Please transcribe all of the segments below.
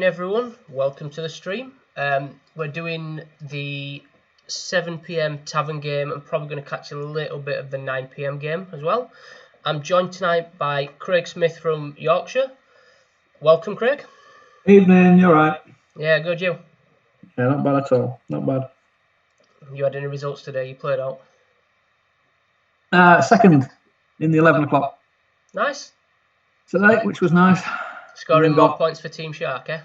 Everyone, welcome to the stream. We're doing the 7 p.m. Tavern game and probably going to catch a little bit of the 9 p.m. game as well. I'm joined tonight by Craig Smith from Yorkshire. Welcome, Craig. Evening, you're right. Yeah, good, you? Yeah, not bad at all. Not bad. You had any results today? You played out? Second in the 11 o'clock Nice. today, which was nice. Scoring more points for Team Shark, eh?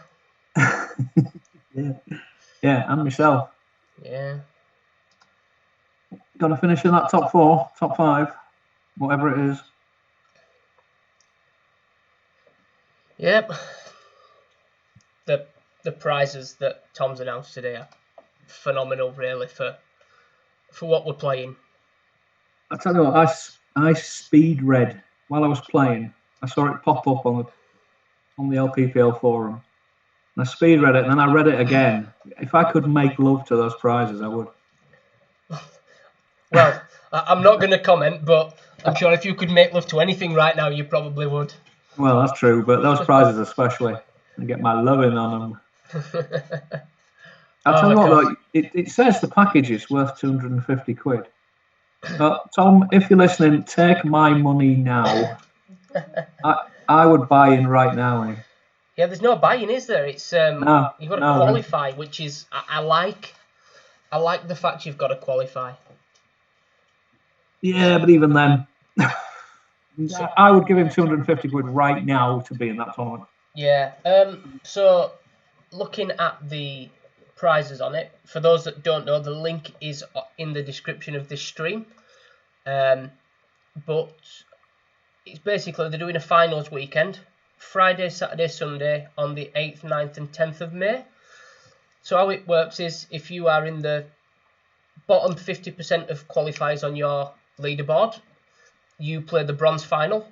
Yeah, and myself. Yeah. Got to finish in that top four, top five, whatever it is. Yep. The prizes that Tom's announced today are phenomenal, really, for what we're playing. I tell you what, I speed read while I was playing. I saw it pop up on the LPPL forum. And I speed read it, and then I read it again. If I could make love to those prizes, I would. Well, I'm not going to comment, but I'm sure if you could make love to anything right now, you probably would. Well, that's true, but those prizes especially, I get my loving on them. I'll tell you what, though, it says the package is worth 250 quid. Tom, if you're listening, take my money now. I would buy in right now. Yeah, there's no buying, is there? It's you've got to qualify, which is I like the fact you've got to qualify. Yeah, but even then, I would give him 250 quid right now to be in that tournament. Yeah. So looking at the prizes on it, for those that don't know, the link is in the description of this stream. But it's basically they're doing a finals weekend, Friday, Saturday, Sunday on the 8th, 9th and 10th of May. So how it works is if you are in the bottom 50% of qualifiers on your leaderboard, you play the bronze final.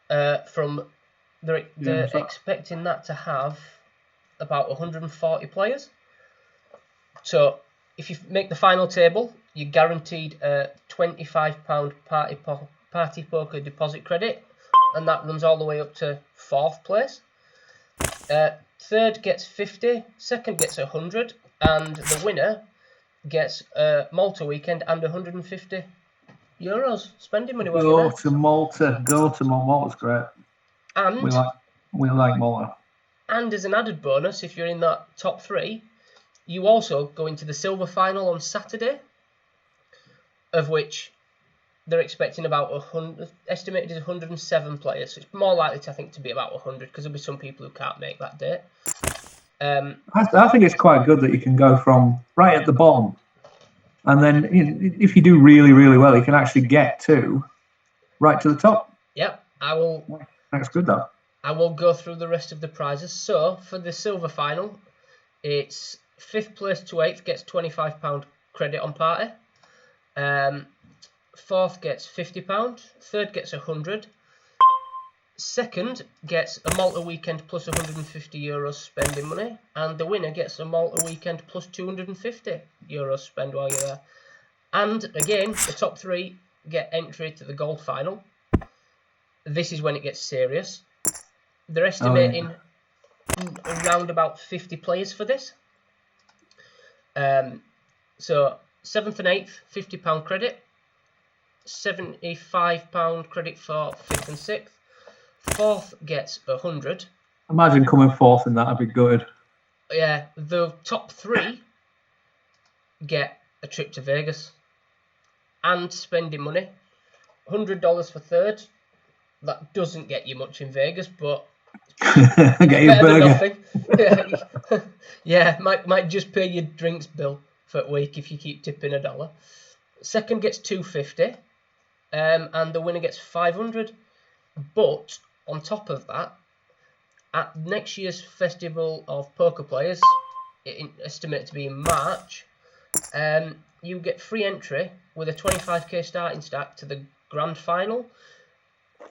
They're expecting that to have about 140 players. So if you make the final table, you're guaranteed a £25 party poker deposit credit, and that runs all the way up to 4th place. Third gets 50, second gets 100, and the winner gets a Malta weekend and €150 spending money. Go to Malta. Malta's great. And we like Malta. And as an added bonus, if you're in that top 3, you also go into the silver final on Saturday, of which they're expecting about 100, estimated is 107 players. So it's more likely to be about 100 because there'll be some people who can't make that date. I think it's quite good that you can go from right at the bottom, and then if you do really, really well, you can actually get right to the top. Yep, That's good though. I will go through the rest of the prizes. So for the silver final, it's 5th place to 8th gets £25 credit on party. 4th gets £50. 3rd gets 100. 2nd gets a Malta weekend plus €150 spending money, and the winner gets a Malta weekend plus €250 spend while you're there. And again, the top 3 get entry to the gold final. This is when it gets serious. They're estimating around about 50 players for this. So 7th and 8th, £50 credit. £75 credit for 5th and 6th. 4th gets 100. Imagine coming 4th in that, I'd be good. Yeah, the top 3 get a trip to Vegas and spending money. $100 for 3rd. That doesn't get you much in Vegas, but get you a burger. Yeah, might just pay your drinks bill for a week if you keep tipping $1. 2nd gets $250, and the winner gets $500. But on top of that, at next year's Festival of Poker Players, estimated to be in March, you get free entry with a 25k starting stack to the grand final,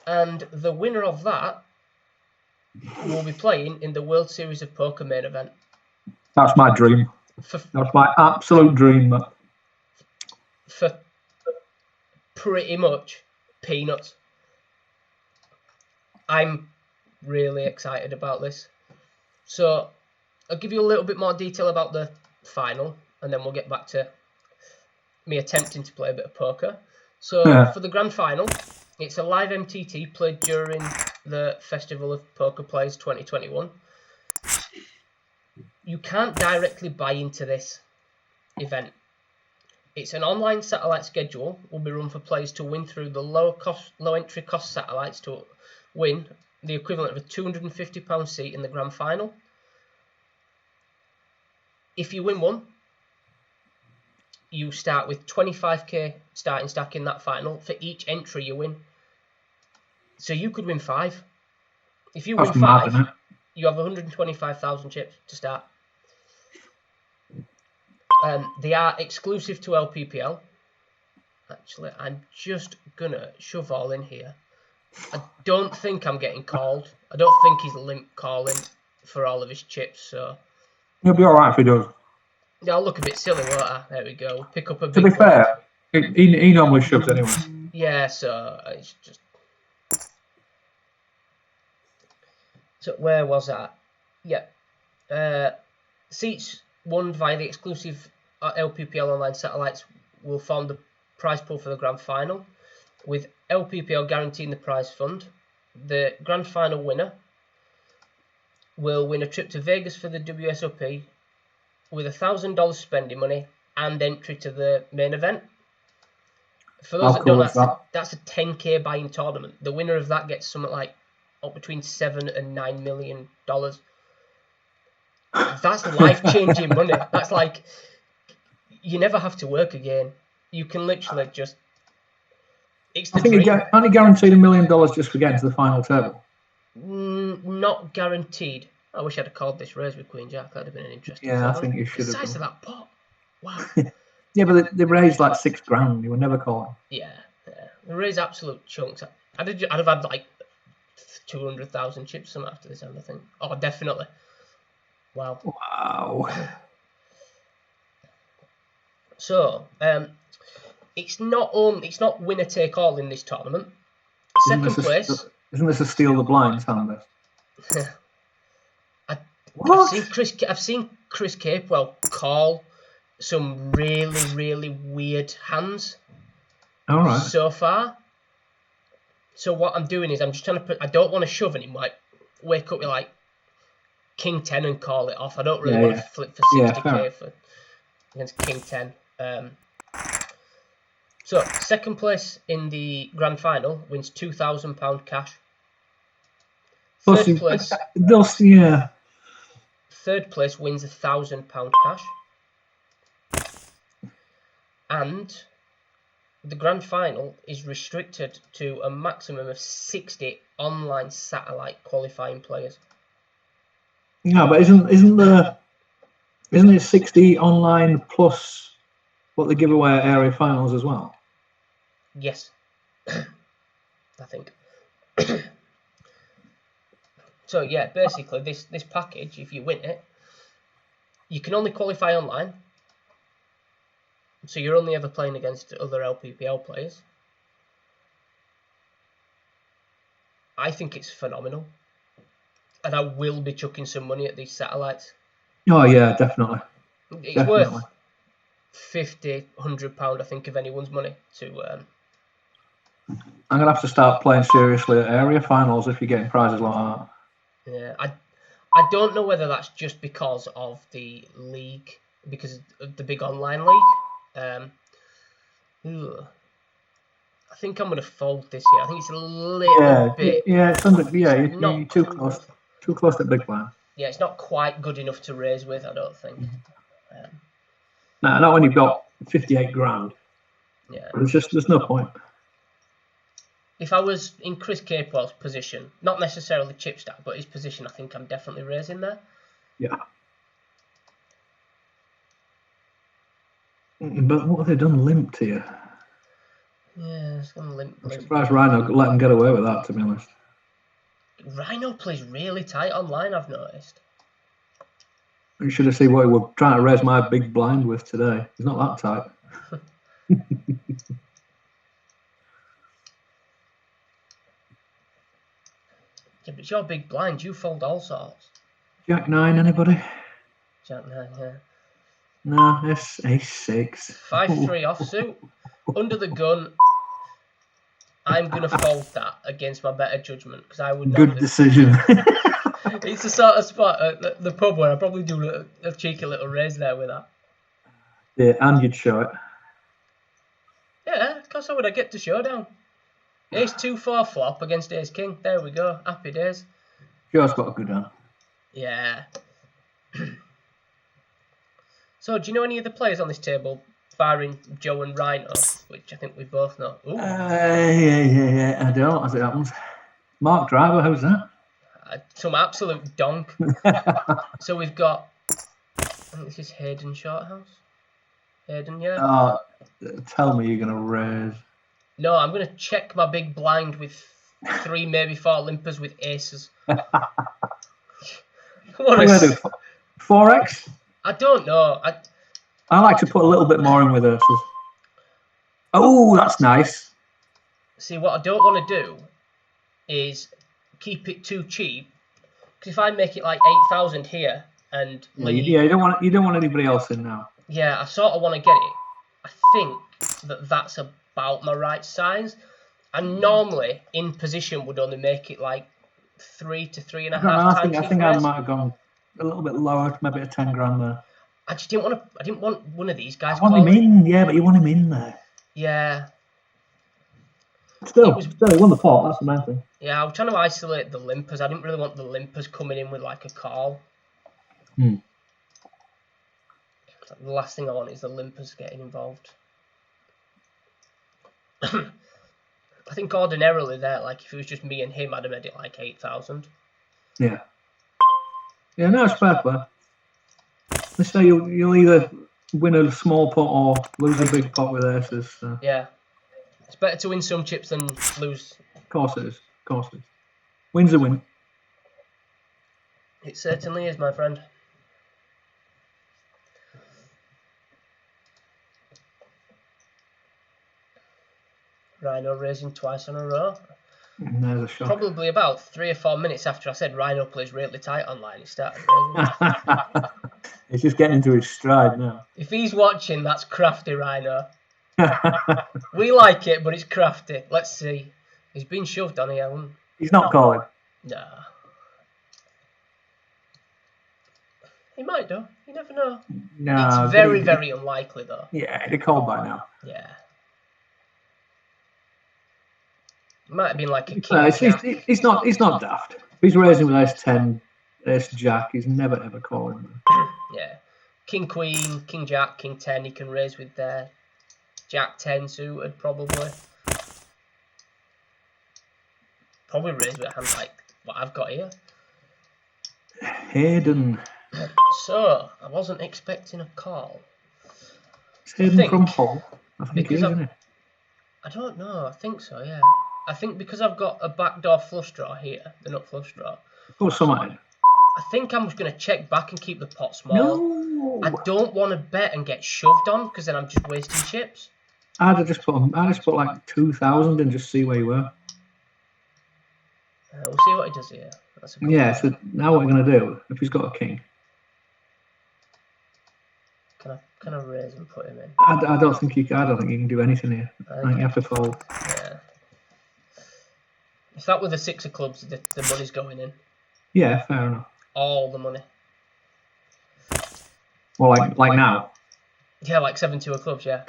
and the winner of that will be playing in the World Series of Poker main event. That's my dream. That's my absolute dream. For pretty much peanuts. I'm really excited about this. So I'll give you a little bit more detail about the final, and then we'll get back to me attempting to play a bit of poker. So for the grand final, it's a live MTT played during the Festival of Poker Players 2021. You can't directly buy into this event. It's an online satellite schedule, will be run for players to win through the low entry cost satellites to win the equivalent of a £250 seat in the grand final. If you win one, you start with 25k starting stack in that final for each entry you win. So you could win 5. If you win 5, you have 125,000 chips to start. They are exclusive to LPPL. Actually, I'm just gonna shove all in here. I don't think I'm getting called. I don't think he's limp calling for all of his chips, so he'll be alright if he does. Yeah, I'll look a bit silly, won't I? There we go. Pick up a big. To be fair, he normally shoves anyway. Yeah, so it's just. So where was that? Yeah, seats won via the exclusive LPPL online satellites will form the prize pool for the grand final, with LPPL guaranteeing the prize fund. The grand final winner will win a trip to Vegas for the WSOP with $1,000 spending money and entry to the main event. For those that don't know, that's a 10k buy-in tournament. The winner of that gets something like up between $7 and $9 million. That's life-changing money. That's like you never have to work again. You can literally just. It's the dream. Only guaranteed $1 million just for getting to the final table. Not guaranteed. I wish I'd have called this raise with Queen Jack. That'd have been an interesting. Yeah, I think you should have. The size of that pot. Wow. Yeah, but they raised like $6,000. You were never calling. Yeah. They raised absolute chunks. I'd have had like 200,000 chips some after this, I think. Oh, definitely. Wow. So, it's not winner take all in this tournament. Second place. Isn't this a steal the blinds hand? I've seen Chris Capewell call some really, really weird hands. All right. So far. So what I'm doing is I'm just trying to I don't want to shove him, like wake up with like King 10 and call it off. I don't really want to flip for 60k against King 10. So second place in the grand final wins £2,000 cash. Third place wins £1,000 cash. And the grand final is restricted to a maximum of 60 online satellite qualifying players. Yeah, but isn't it 60 online plus what they give away at area finals as well? Yes, I think. So yeah, basically this package, if you win it, you can only qualify online. So you're only ever playing against other LPPL players. I think it's phenomenal. And I will be chucking some money at these satellites. Oh yeah, definitely. It's worth £50, £100, I think, of anyone's money to. I'm gonna have to start playing seriously at area finals if you're getting prizes like that. Yeah, I don't know whether that's just because of the league, because of the big online league. I think I'm going to fold this here. I think it's a little bit. Yeah, it's under. Yeah, you're too close. Too close to big blind. Yeah, it's not quite good enough to raise with, I don't think. No, not when you've got 58 grand. Yeah. There's no point. If I was in Chris Capewell's position, not necessarily chip stack, but his position, I think I'm definitely raising there. Yeah. But what have they done limp to you? Yeah, it's going to limp. I'm surprised Rhino let them get away with that, to be honest. Rhino plays really tight online, I've noticed. You should have seen what he was trying to raise my big blind with today. He's not that tight. Yeah, but it's your big blind. You fold all sorts. Jack 9, anybody? Jack 9, yeah. No, it's ace 6. 5-3 offsuit. Under the gun. I'm going to fold that against my better judgment because I would not Good do. decision. It's the sort of spot at the pub where I probably do a cheeky little raise there with that. Yeah, and you'd show it. Yeah, of course I would. I get to showdown. Ace 2-4 flop against Ace King. There we go. Happy days. Joe's got a good hand. Yeah. So, do you know any of the players on this table, barring Joe and Rhino, which I think we both know? Ooh. Yeah. I don't, as it happens. Mark Driver, who's that? Some absolute donk. So we've got, I think this is Hayden Shorthouse. Hayden, yeah. Oh, tell me you're going to raise. No, I'm going to check my big blind with 3, maybe 4 limpers with aces. What are you going to do? 4x? I don't know. I like to put a little bit more in with aces. Oh, that's nice. See, what I don't want to do is keep it too cheap. Because if I make it like 8,000 here and leave, Yeah, you don't want anybody else in now. Yeah, I sort of want to get it. I think that's about my right size. And normally in position would only make it like 3 to 3.5 times. I think I might have gone a little bit lower, maybe a 10 grand there. I just didn't want to. I didn't want one of these guys. I want him in, yeah, but you want him in there. Yeah. Still, he won the pot. That's the main thing. Yeah, I was trying to isolate the limpers. I didn't really want the limpers coming in with like a call. The last thing I want is the limpers getting involved. I think ordinarily there, like if it was just me and him, I'd have made it like 8,000. Yeah. Yeah, no, it's fair play. Let's say you'll either win a small pot or lose a big pot with aces. So. Yeah. It's better to win some chips than lose. Of course it is. Win's a win. It certainly is, my friend. Rhino raising twice in a row. There's a shot. Probably about 3 or 4 minutes after I said Rhino plays really tight online, he started raising. He's just getting into his stride now. If he's watching, that's crafty, Rhino. We like it, but it's crafty. Let's see. He's been shoved on here. He's not calling. No. He might do. You never know. No. It's very, very unlikely, though. Yeah, he'd have called by now. Yeah. It might have been like a king. He's not daft. If he's raising with ace 10, ace jack, he's never ever calling. Yeah. King queen, king jack, king 10, he can raise with their jack 10 suited, probably. Probably raise with a hand like what I've got here. Hayden. So, I wasn't expecting a call. It's Hayden from Hull. I think because he is, isn't it? I don't know. I think so, yeah. I think because I've got a backdoor flush draw here, the nut flush draw. Put some in. I think I'm just going to check back and keep the pot small. No. I don't want to bet and get shoved on because then I'm just wasting chips. I'd just put like 2,000 and just see where you were. We'll see what he does here. That's a yeah. So now what we're going to do if he's got a king? Can I raise and put him in? I don't think you can do anything here. I think you have to fold. Yeah. If that were the 6 of clubs, the money's going in. Yeah, fair enough. All the money. Well, like now. Yeah, like 7-2 of clubs. Yeah.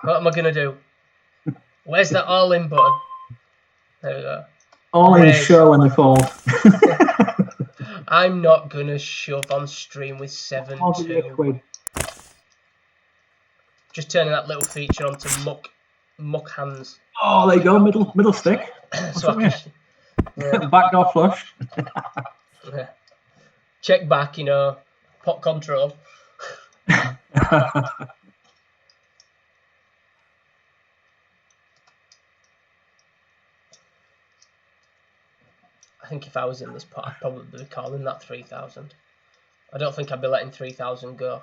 What am I gonna do? Where's that all-in button? There we go. All in show when they fold. I'm not gonna shove on stream with 7-2. Just turning that little feature onto muck hands. Oh, there you go, middle stick. So Backdoor flush. Yeah. Check back, pot control. I think if I was in this pot, I'd probably be calling that 3,000. I don't think I'd be letting 3,000 go.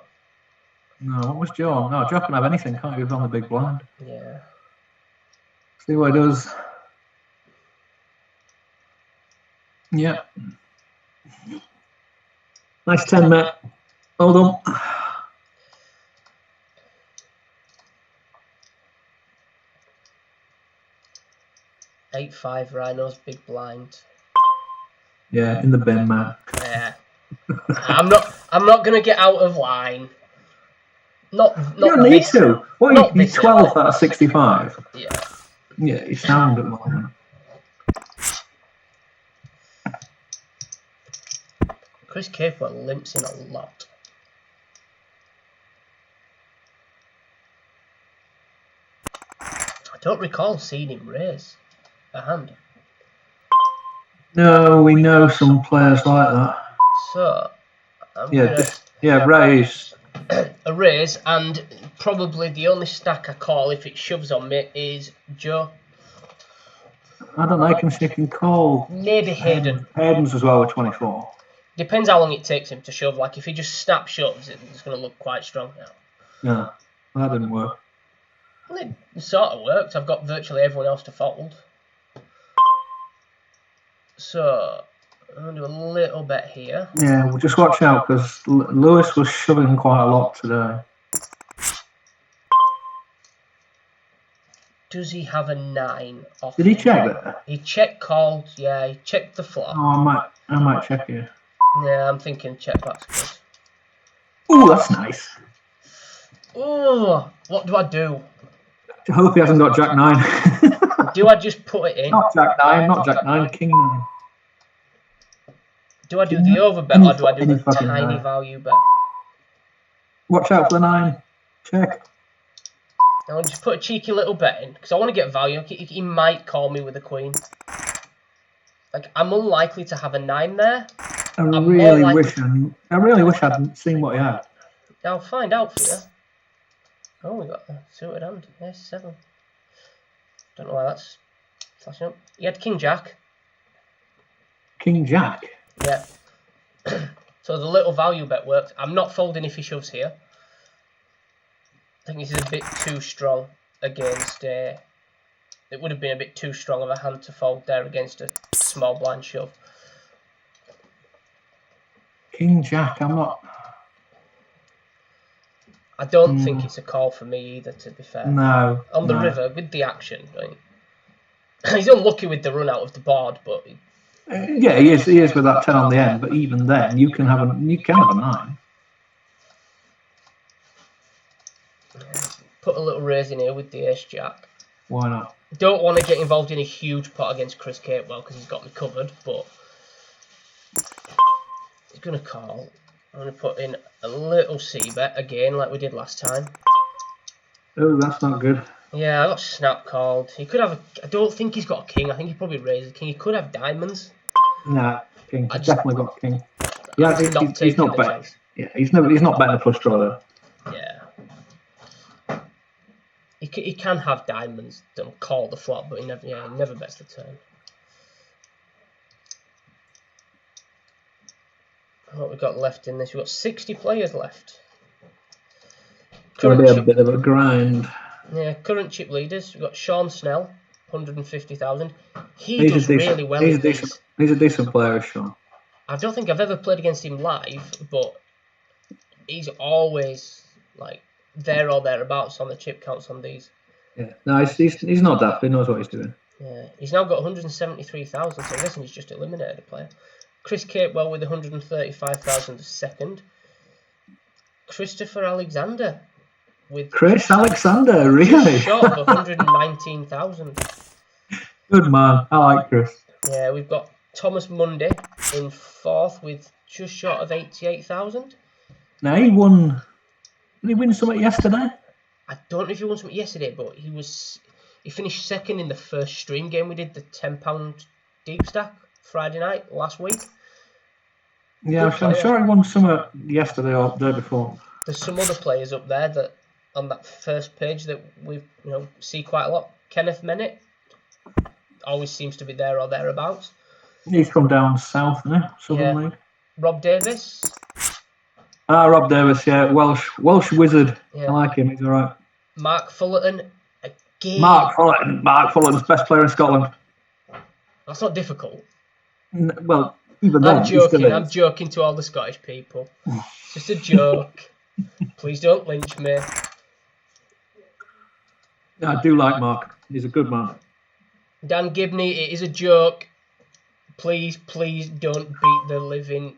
No, what was Joe? No, Joe can have anything, can't he? He's on the big blind. Yeah. See what he does. Yeah. Nice 10, mate. Hold on. 8-5 Rhinos, big blind. Yeah, in the bin, mate. Yeah. I'm not gonna get out of line. Not You don't need to. What are you 12th out of 65? Yeah. Yeah, you sound at the moment. Chris Capewell limps in a lot. I don't recall seeing him raise a hand. No, we know some players like that. So, raise. A raise, and probably the only stack I call if it shoves on me is Joe. I don't know, he can call. Maybe Hayden. Hayden's as well with 24. Depends how long it takes him to shove. Like, if he just snap shoves, it's going to look quite strong now. Yeah, that didn't work. Well, it sort of worked. I've got virtually everyone else to fold. So, I'm going to do a little bet here. Yeah, well, just watch out, because Lewis was shoving quite a lot today. Does he have a 9 off? Did he check that? He checked called, yeah, he checked the flop. Oh, I might check you. Yeah, I'm thinking check back's good. Oh, that's nice. Oh, what do I do? I hope he hasn't got Jack 9. Do I just put it in? Not Jack 9, not Jack 9, King 9. Do I do the overbet or do I do the tiny value bet? Watch out for the 9. Check. I'll just put a cheeky little bet in because I want to get value. He might call me with a queen. Like, I'm unlikely to have a 9 there. I really wish I'd seen what he had. I'll find out for you. Oh, we got a suited hand. Yes, 7. Don't know why that's flashing up. He had King Jack. King Jack? Yeah. So the little value bet worked. I'm not folding if he shoves here. I think this is a bit too strong against it would have been a bit too strong of a hand to fold there against a small blind shove. King Jack, I'm not... I don't think it's a call for me either, to be fair. No. On the river, with the action, right? He's unlucky with the run out of the board, but... Yeah, he is with that 10 on the end, but even then, you can have a 9. Put a little raise in here with the ace jack. Why not? Don't want to get involved in a huge pot against Chris Capewell because he's got me covered, but he's going to call. I'm going to put in a little c-bet again like we did last time. Oh, that's not good. Yeah, I got snap called. He could have I don't think he's got a king. I think he probably raised a king. He could have diamonds. Nah, king. He's definitely got a king. Yeah, he's not betting. Yeah, he's not betting a flush draw though. Yeah. He can have diamonds and call the flop, but he never bets the turn. What we got left in this? We've got 60 players left. It's going to be a bit of a grind. Yeah, current chip leaders. We've got Sean Snell, 150,000. He does really well. He's a decent player, Sean. I don't think I've ever played against him live, but he's always like there or thereabouts on the chip counts on these. Yeah, no, he's not daft. He knows what he's doing. Yeah, he's now got 173,000, so I'm guessing he's just eliminated a player. Chris Capewell with 135,000 second. Christopher Alexander with Chris Alexander, really? Short of 119,000. Good man, I like Chris. Yeah, we've got Thomas Munday in 4th with just short of 88,000. Now he won. Did he win something yesterday? I don't know if he won something yesterday, but he finished 2nd in the first stream game we did, the £10 deep stack Friday night last week. Yeah, I'm sure he won something yesterday or the day before. There's some other players up there that on that first page that we see quite a lot. Kenneth Mennett always seems to be there or thereabouts. He's from down south, isn't he? Southern League. Rob Davis. Rob Davis, yeah, Welsh wizard. Yeah. I like him. He's all right. Mark Fullerton again. Mark Fullerton's best player in Scotland. That's not difficult. Well, Even I'm then, he still joking. I'm is. joking to all the Scottish people. It's just a joke. Please don't lynch me. I do like Mark. He's a good man. Dan Gibney, it is a joke. Please don't beat the living.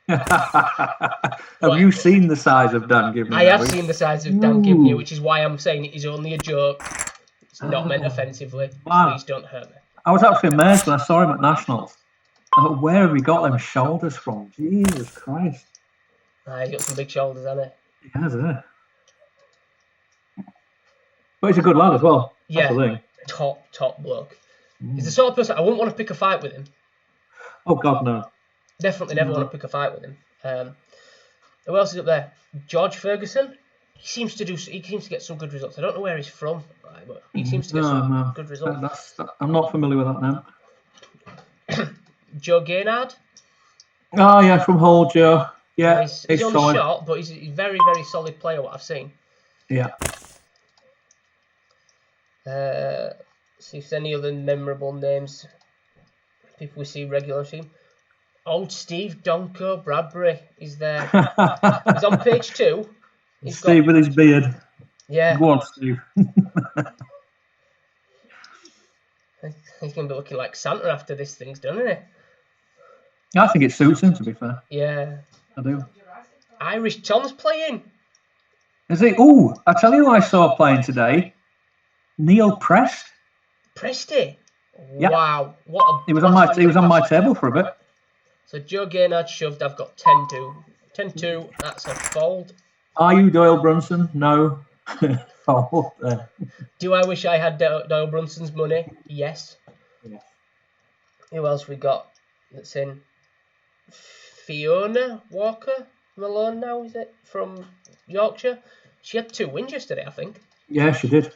Have you seen the size of Dan Gibney? I have seen the size of Dan Gibney, which is why I'm saying it is only a joke. It's not meant offensively. Wow. Please don't hurt me. I was actually amazed when I saw him at Nationals. I thought, where have we got them shoulders from? Jesus Christ. He's got some big shoulders, hasn't he? He has, yeah. But he's a good lad as well. That's the thing. Top bloke. He's the sort of person I wouldn't want to pick a fight with him. Oh God, no. Definitely never want to pick a fight with him. Who else is up there? George Ferguson. He seems to get some good results. I don't know where he's from, but he seems to get some good results. I'm not familiar with that name. Joe Gaynard. Oh yeah, from Hull, Joe. Yeah, he's only solid. short, but he's a very, very solid player. What I've seen. Yeah. See if there's any other memorable names. People we see regular team. Old Steve Donko Bradbury is there. He's on page 2. Steve with his beard. Yeah. Go on, Steve. He's going to be looking like Santa after this thing's done, isn't he? I think it suits him, to be fair. Yeah. I do. Irish Tom's playing. Is he? Oh, I tell you who I saw playing today. Neil Prest. Presty? Yeah. Wow. What a he was on my table for a bit. So Joe Gaynard shoved. I've got 10-2. 10-2. That's a fold. Are you Doyle Brunson? No. Fold. Do I wish I had Doyle Brunson's money? Yes. Yeah. Who else we got that's in? Fiona Walker Malone now, is it? From Yorkshire. She had 2 wins yesterday, I think. Yeah, she did.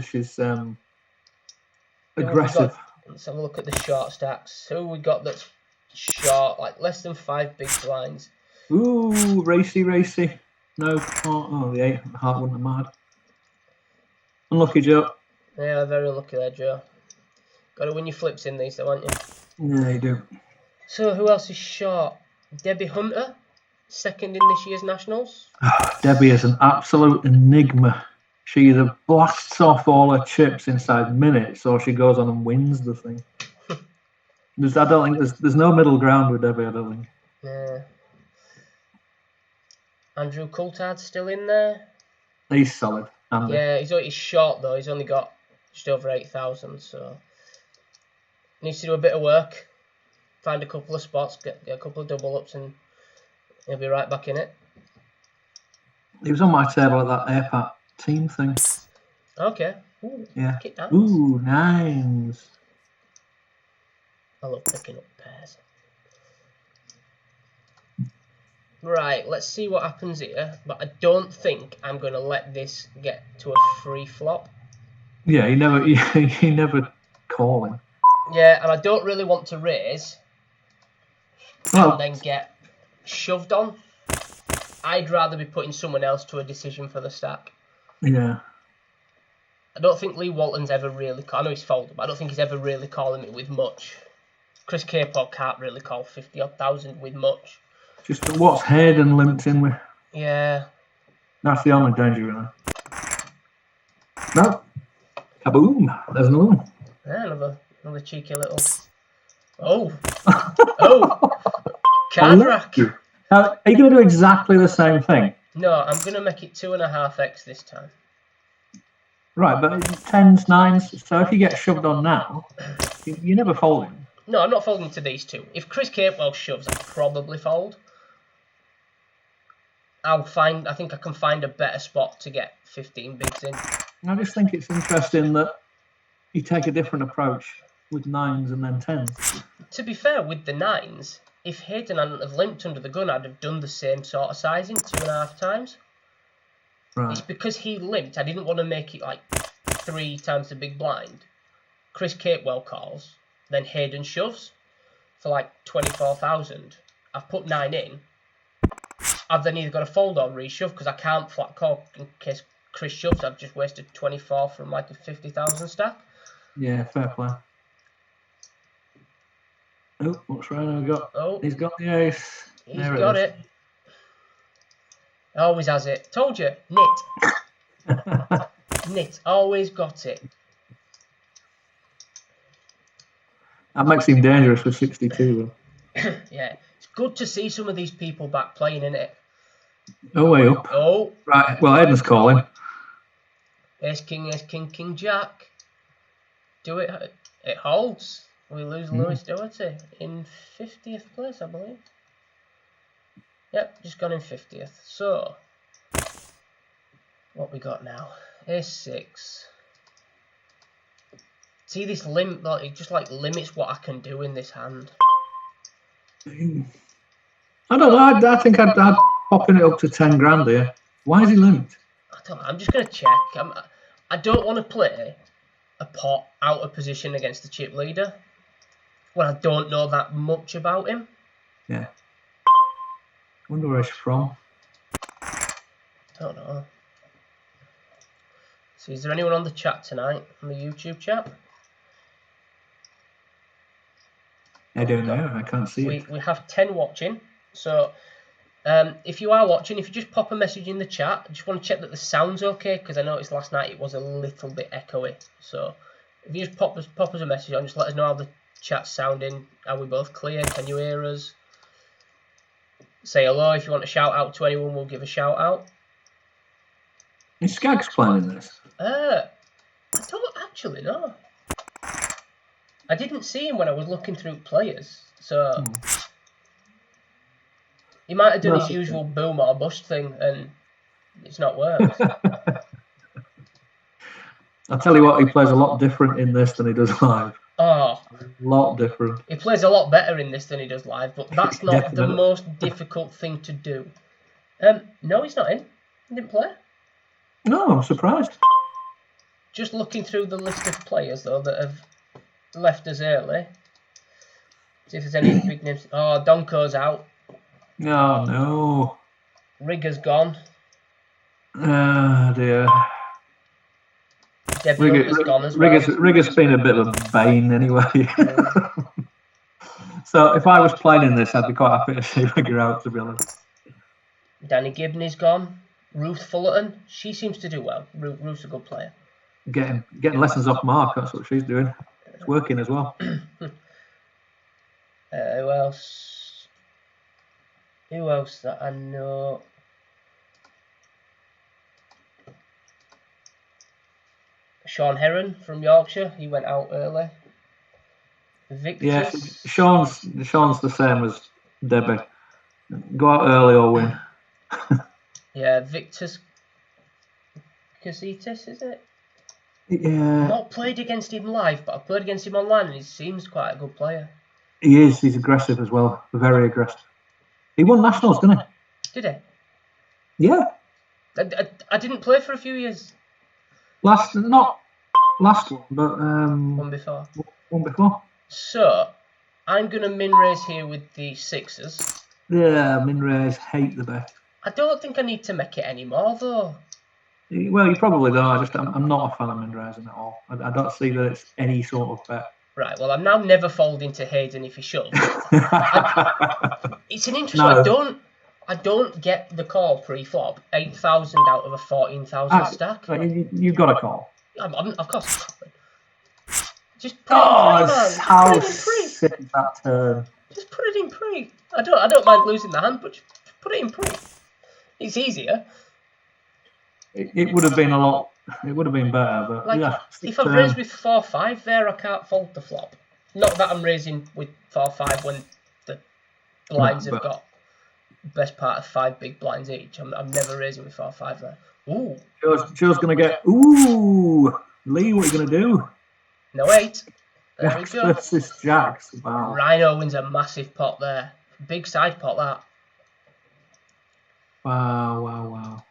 She's aggressive. Let's have a look at the short stacks. Who we got that's short, like less than 5 big blinds? Ooh, racy. No, the 8 heart wouldn't have mattered. Unlucky, Joe. Yeah, very unlucky there, Joe. Got to win your flips in these, though, haven't you? Yeah, you do. So, who else is short? Debbie Hunter, second in this year's Nationals. Debbie is an absolute enigma. She either blasts off all her chips inside minutes, or she goes on and wins the thing. I don't think there's no middle ground with Debbie. I don't think. Yeah. Andrew Coulthard's still in there. He's solid. Andy. Yeah, he's short though. He's only got just over 8,000, so needs to do a bit of work. Find a couple of spots, get a couple of double ups, and he'll be right back in it. He was on my table at that APAT team thing. Okay. Ooh, yeah. Nines. Ooh, nines. I love picking up pairs. Right, let's see what happens here. But I don't think I'm going to let this get to a free flop. Yeah, you never call him. Yeah, and I don't really want to raise and then get shoved on. I'd rather be putting someone else to a decision for the stack. Yeah. I don't think Lee Walton's ever really... I know he's folded, but I don't think he's ever really calling it with much. Chris Capel can't really call 50-odd thousand with much. Just what's Hayden limped in with. Yeah. That's the only danger, really. No. Kaboom. There's another one. Yeah, another cheeky little... Oh. Oh. Card rack. Now, are you going to do exactly the same thing? No, I'm going to make it 2.5x this time. Right, but 10s, 9s, so if you get shoved on now, you're never folding. No, I'm not folding to these two. If Chris Capewell shoves, I'll probably fold. I think I can find a better spot to get 15 bigs in. I just think it's interesting that you take a different approach with 9s and then 10s. To be fair, with the 9s, if Hayden hadn't have limped under the gun, I'd have done the same sort of sizing 2.5 times. Right. It's because he limped. I didn't want to make it like 3 times the big blind. Chris Capewell calls, then Hayden shoves for like 24,000. I've put 9 in. I've then either got to fold or reshove because I can't flat call in case Chris shoves. I've just wasted 24 from like a 50,000 stack. Yeah, fair play. Oh, what's Rhino got? Oh, He's got the ace. he's got it. Always has it. Told you, nit. Nit, always got it. That makes him dangerous with 62. Yeah, it's good to see some of these people back playing, isn't it? Oh, way up. Oh. Right, well, Aiden's calling. Ace, king, jack. Do it. It holds. We lose Lewis Doherty in 50th place, I believe. Yep, just gone in 50th. So, what we got now? Ace 6. See this limit, like it just like limits what I can do in this hand. I don't know. I think I'd popping it up to 10 grand here. Why is he linked? I don't know. I'm just gonna check. I don't want to play a pot out of position against the chip leader when I don't know that much about him. Yeah. Wonder where he's from. Don't know. So, is there anyone on the chat tonight? On the YouTube chat? I don't know. I can't see it. We have 10 watching. So, if you are watching, if you just pop a message in the chat, I just want to check that the sound's okay, because I noticed last night it was a little bit echoey. So, if you just pop us a message on, just let us know how the chat's sounding. Are we both clear? Can you hear us? Say hello. If you want to shout out to anyone, we'll give a shout out. Is Skaggs playing in this? I don't actually know. I didn't see him when I was looking through players, so he might have done his usual boom or bust thing, and it's not worked. I'll tell you what, he plays a lot different in this than he does live. Oh, a lot different. He plays a lot better in this than he does live, but that's not the most difficult thing to do. No, he's not in. He didn't play. No, I'm surprised. Just looking through the list of players, though, that have left us early. See if there's any big names. Oh, Donko's out. Oh, no. Rigger's gone. Oh, dear. Rigger's gone as well. Rigger's been a bit of a bane anyway. So if I was playing in this, I'd be quite happy to see Rigger out, to be honest. Danny Gibney's gone. Ruth Fullerton, she seems to do well. Ruth's a good player. Getting lessons off Mark, that's what she's doing. It's working as well. Who else? Who else that I know? Sean Heron from Yorkshire, he went out early. Victor. Yeah, Sean's the same as Debbie. Go out early or win. Yeah, Victor's Casitas, is it? Yeah. Not played against him live, but I played against him online, and he seems quite a good player. He is. He's aggressive as well. Very aggressive. He won nationals, didn't he? Did he? Yeah. I didn't play for a few years. Not last one, but one before. One before. So I'm gonna min raise here with the sixes. Yeah, min raise, hate the bet. I don't think I need to make it anymore though. Well, you probably don't. I'm not a fan of min raising at all. I don't see that it's any sort of bet. Right. Well, I'm now never folding to Hayden if he shoves. It's an interesting. No. I don't get the call pre-flop. 8,000 out of a 14,000 stack. You've got a call. Of course. Just put it in pre, how sick is that turn? Just put it in pre. I don't mind losing the hand, but just put it in pre. It's easier. It would have been a lot. It would have been better, but like, yeah. If I've raised with 4-5 there, I can't fold the flop. Not that I'm raising with 4-5 when the blinds have got best part of 5 big blinds each. I'm never raising with 4-5 there. Ooh. Joe's gonna get. Ooh, Lee, what are you gonna do? No 8. There we go. Versus Jacks. Wow. Rhino wins a massive pot there. Big side pot that. Wow.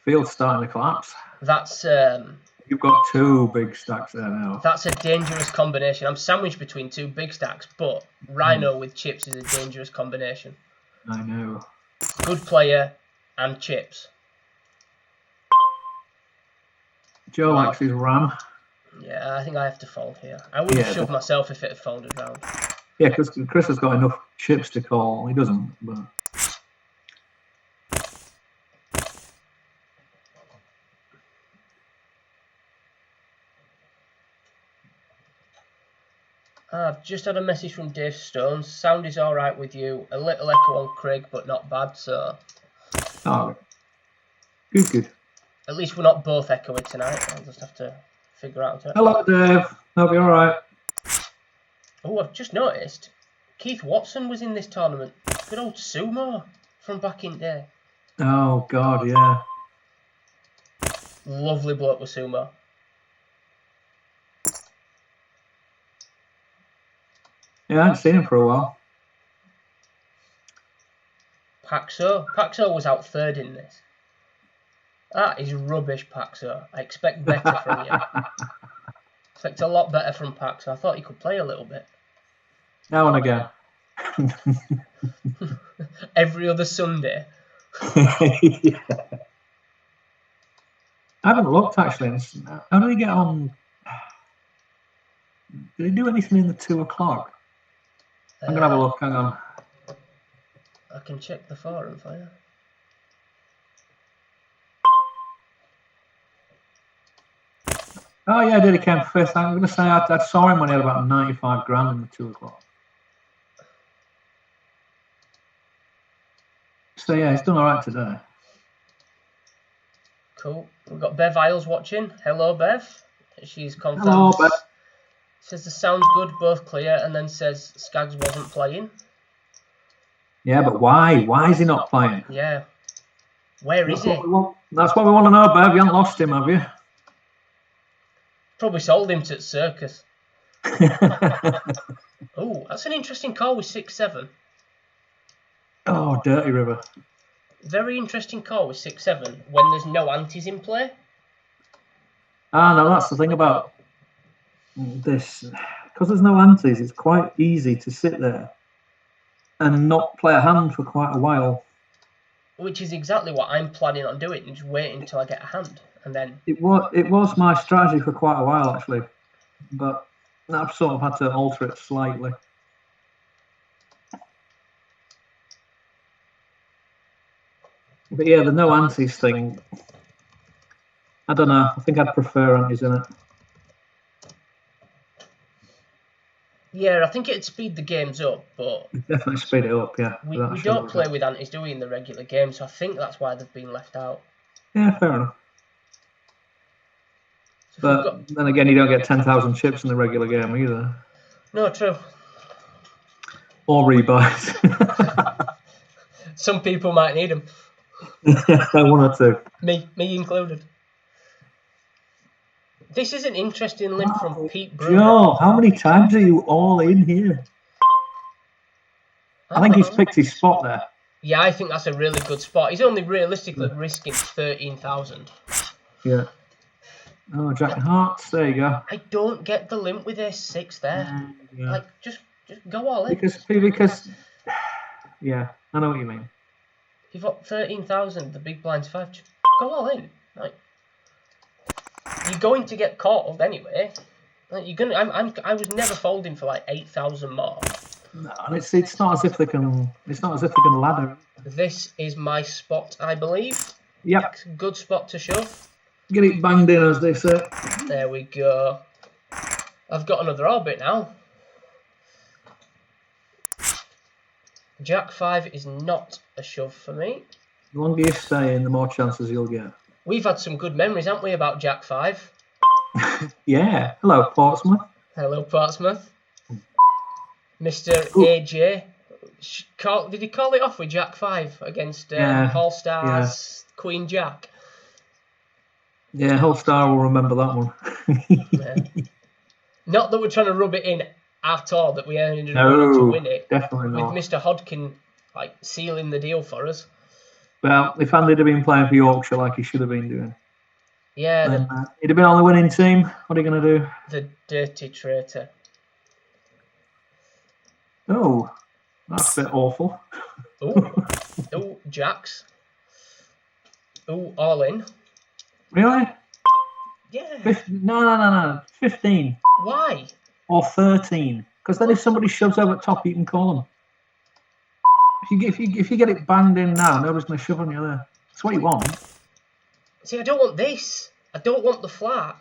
Field's starting to collapse. That's You've got 2 big stacks there now. That's a dangerous combination. I'm sandwiched between 2 big stacks, but Rhino with chips is a dangerous combination. I know. Good player and chips. Joe likes his ram. Yeah, I think I have to fold here. I would have shoved myself if it had folded round. Yeah, because Chris has got enough chips to call. He doesn't, but... I've just had a message from Dave Stones. Sound is alright with you. A little echo on Craig, but not bad, so... Oh, good. At least we're not both echoing tonight. I'll just have to figure out it. Hello, Dave. Hope you're alright. Oh, I've just noticed Keith Watson was in this tournament. Good old Sumo from back in there. Oh, God, yeah. Lovely bloke with Sumo. Yeah, I haven't seen him for a while. Paxo was out third in this. That is rubbish, Paxo. I expect better from you. Expect a lot better from Paxo. I thought he could play a little bit. Now and again. Every other Sunday. Yeah. I haven't looked, actually. How did he get on? Did he do anything in the 2 o'clock? I'm going to have a look. Hang on. I can check the forum for you. Oh, yeah, did he came fifth? I'm going to say I saw him when he had about 95 grand in the 2 o'clock. So, yeah, he's done all right today. Cool. We've got Bev Isles watching. Hello, Bev. She's confirmed. Hello, Bev. Says the sound's good, both clear, and then says Skaggs wasn't playing. Yeah, but why? Why is he not playing? Yeah. Where is he? That's what we want to know, Bev. You haven't lost him, have you? Probably sold him to Circus. Oh, that's an interesting call with 6-7. Oh, Dirty River. Very interesting call with 6-7 when there's no antis in play. Ah, no, that's the thing about this. Because there's no antis, it's quite easy to sit there and not play a hand for quite a while. Which is exactly what I'm planning on doing, just waiting until I get a hand. And then it was my strategy for quite a while, actually. But I've sort of had to alter it slightly. But yeah, the no antis thing, I don't know. I think I'd prefer antis in it. Yeah, I think it'd speed the games up, but... It'd definitely speed it up, yeah. We don't play with antis, do we, in the regular game, so I think that's why they've been left out. Yeah, fair enough. So but then again, you don't get 10,000 chips in the regular game either. No, true. Or rebuys. Some people might need them. 1 or 2. Me included. This is an interesting limp from Pete Brewer. Joe, how many times are you all in here? I think he's picked his spot there. Yeah, I think that's a really good spot. He's only realistically risking 13,000. Yeah. Oh, Jack Hearts, there you go. I don't get the limp with A6 there. Yeah. Like, just go all in. Because, yeah, I know what you mean. You've got 13,000, the big blind's 5. Go all in. Like, you're going to get called anyway. Like, you're gonna. I was never folding for like 8,000 more. No, and it's not as if they can. It's not as if they can ladder. This is my spot, I believe. Yep. Good spot to shove. Get it banged in, as they say. There we go. I've got another orbit now. Jack 5 is not a shove for me. The longer you stay in, the more chances you'll get. We've had some good memories, haven't we, about Jack 5? Yeah. Hello, Portsmouth. Hello, Portsmouth. Mr. AJ. Did he call it off with Jack 5 against All Stars Queen Jack? Yeah, Hull Star will remember that one. Yeah. Not that we're trying to rub it in at all that we ended up to win it. Definitely not. With Mr. Hodkin like sealing the deal for us. Well, if Andy had been playing for Yorkshire like he should have been doing, yeah, he'd have been on the winning team. What are you going to do? The dirty traitor. Oh, that's a bit awful. Oh, Jacks. Oh, all in. Really? Yeah. No. 15 Why? or 13. Because then if somebody shoves over the top, you can call them. If you get it banged in now, nobody's going to shove on you there. That's what you want. See, I don't want this. I don't want the flat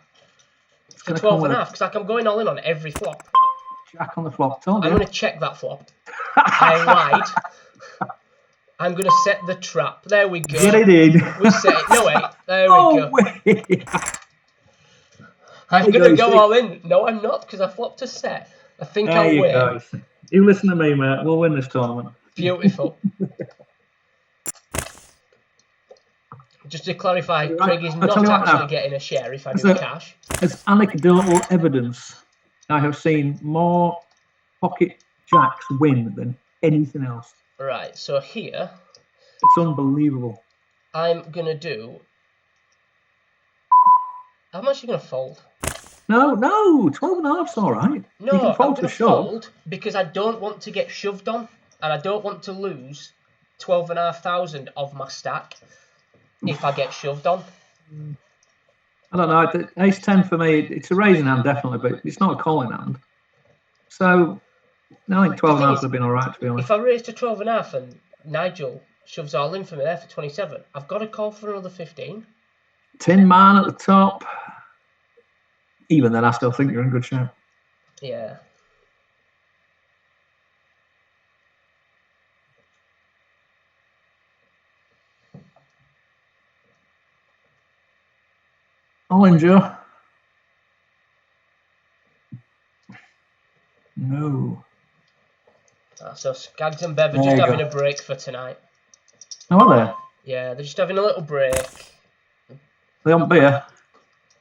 for 12 and a half because like I'm going all in on every flop. Jack on the flop. Told you. I'm going to check that flop. I lied. I'm going to set the trap. There we go. Get it in. We set it. No, wait. There we go. Way. I'm going to go all in. No, I'm not because I flopped a set. I think I'll win. Go. You listen to me, mate. We'll win this tournament. Beautiful. Just to clarify, Craig is not actually getting a share if I do cash. As anecdotal evidence, I have seen more pocket jacks win than anything else. Right, so here... It's unbelievable. I'm going to do... How much are you going to fold? No, 12 and a half's all right. No, you can fold I'm going to fold because I don't want to get shoved on and I don't want to lose 12,500 of my stack if I get shoved on. I don't know. Ace 10 for me, it's a raising hand definitely, but it's not a calling hand. So I think 12 and a half would have been all right, to be honest. If I raise to 12 and a half and Nigel shoves all in for me there for 27, I've got to call for another 15. Tin Man at the top. Even then, I still think you're in good shape. Yeah. Ollinger. No. So Skags and Bev are just having a break for tonight. Oh, are they? Yeah, they're just having a little break. They want beer?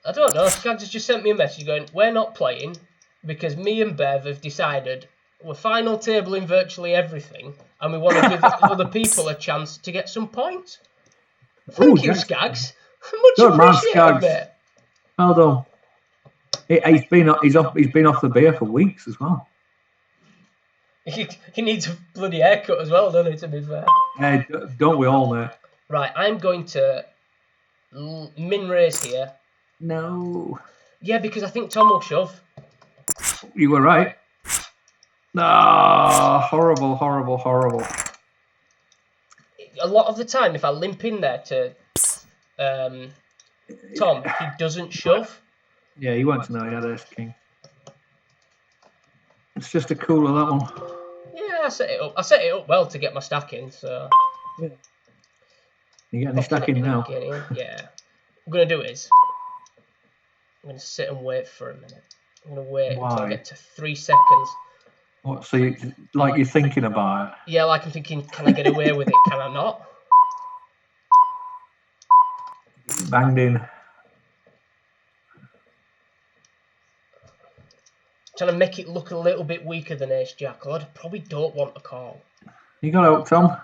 I don't know. Skags has just sent me a message going, we're not playing because me and Bev have decided we're final tabling virtually everything and we want to give other people a chance to get some points. Thank you, Skags. Much appreciated, mate. Well done. He's been off the beer for weeks as well. He needs a bloody haircut as well, doesn't he, to be fair? Don't we all, mate? Right, I'm going to min raise here. No. Yeah, because I think Tom will shove. You were right. No, horrible. A lot of the time, if I limp in there to Tom, he doesn't shove. Yeah, he wants to know he had ace king. It's just a cooler, that one. Yeah, I set it up. I set it up well to get my stack in, so... Yeah. You getting your stack in now? Yeah. What I'm going to do is... I'm going to sit and wait for a minute. I'm going to wait until I get to 3 seconds. What, so you're thinking about it? Yeah, like I'm thinking, can I get away with it? Can I not? Banged in. Trying to make it look a little bit weaker than Ace Jack. I probably don't want a call. You got out, Tom.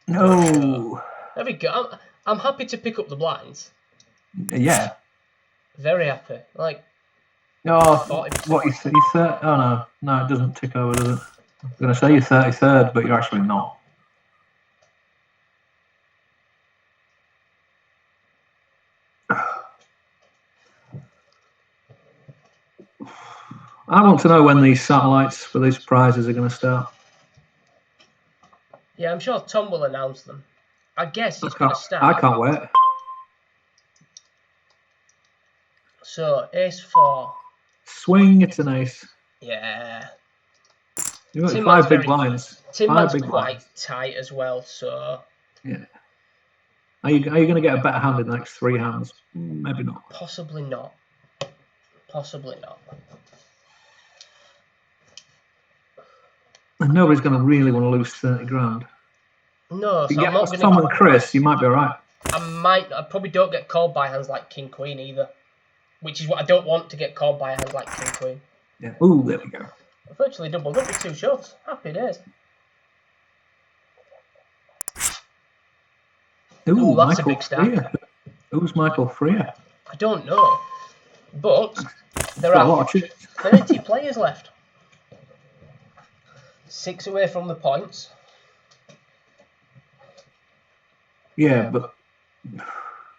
No. There we go. I'm happy to pick up the blinds. Yeah. Very happy. Like. Oh, what you said? Oh no, it doesn't tick over, does it? I'm going to say you're 33rd, but you're actually not. I want to know when these satellites for these prizes are going to start. Yeah, I'm sure Tom will announce them. I guess he's going to start. I can't wait. So, ace 4. Swing, it's an ace. Yeah. You've got 5 big blinds. Tin Man's quite tight as well, so... Yeah. Are you going to get a better hand in the next 3 hands? Maybe not. Possibly not. And nobody's going to really want to lose 30 grand. No, so I'm not going to... Tom and Chris, you might be all right. I probably don't get called by hands like King Queen either. Which is what I don't want to get called by hands like King Queen. Yeah. Ooh, there we go. I virtually doubled up with 2 shoves. Happy days. Ooh, that's Michael a big stack. Who's Michael Freer? I don't know. But there are 30 players left. 6 away from the points. Yeah, but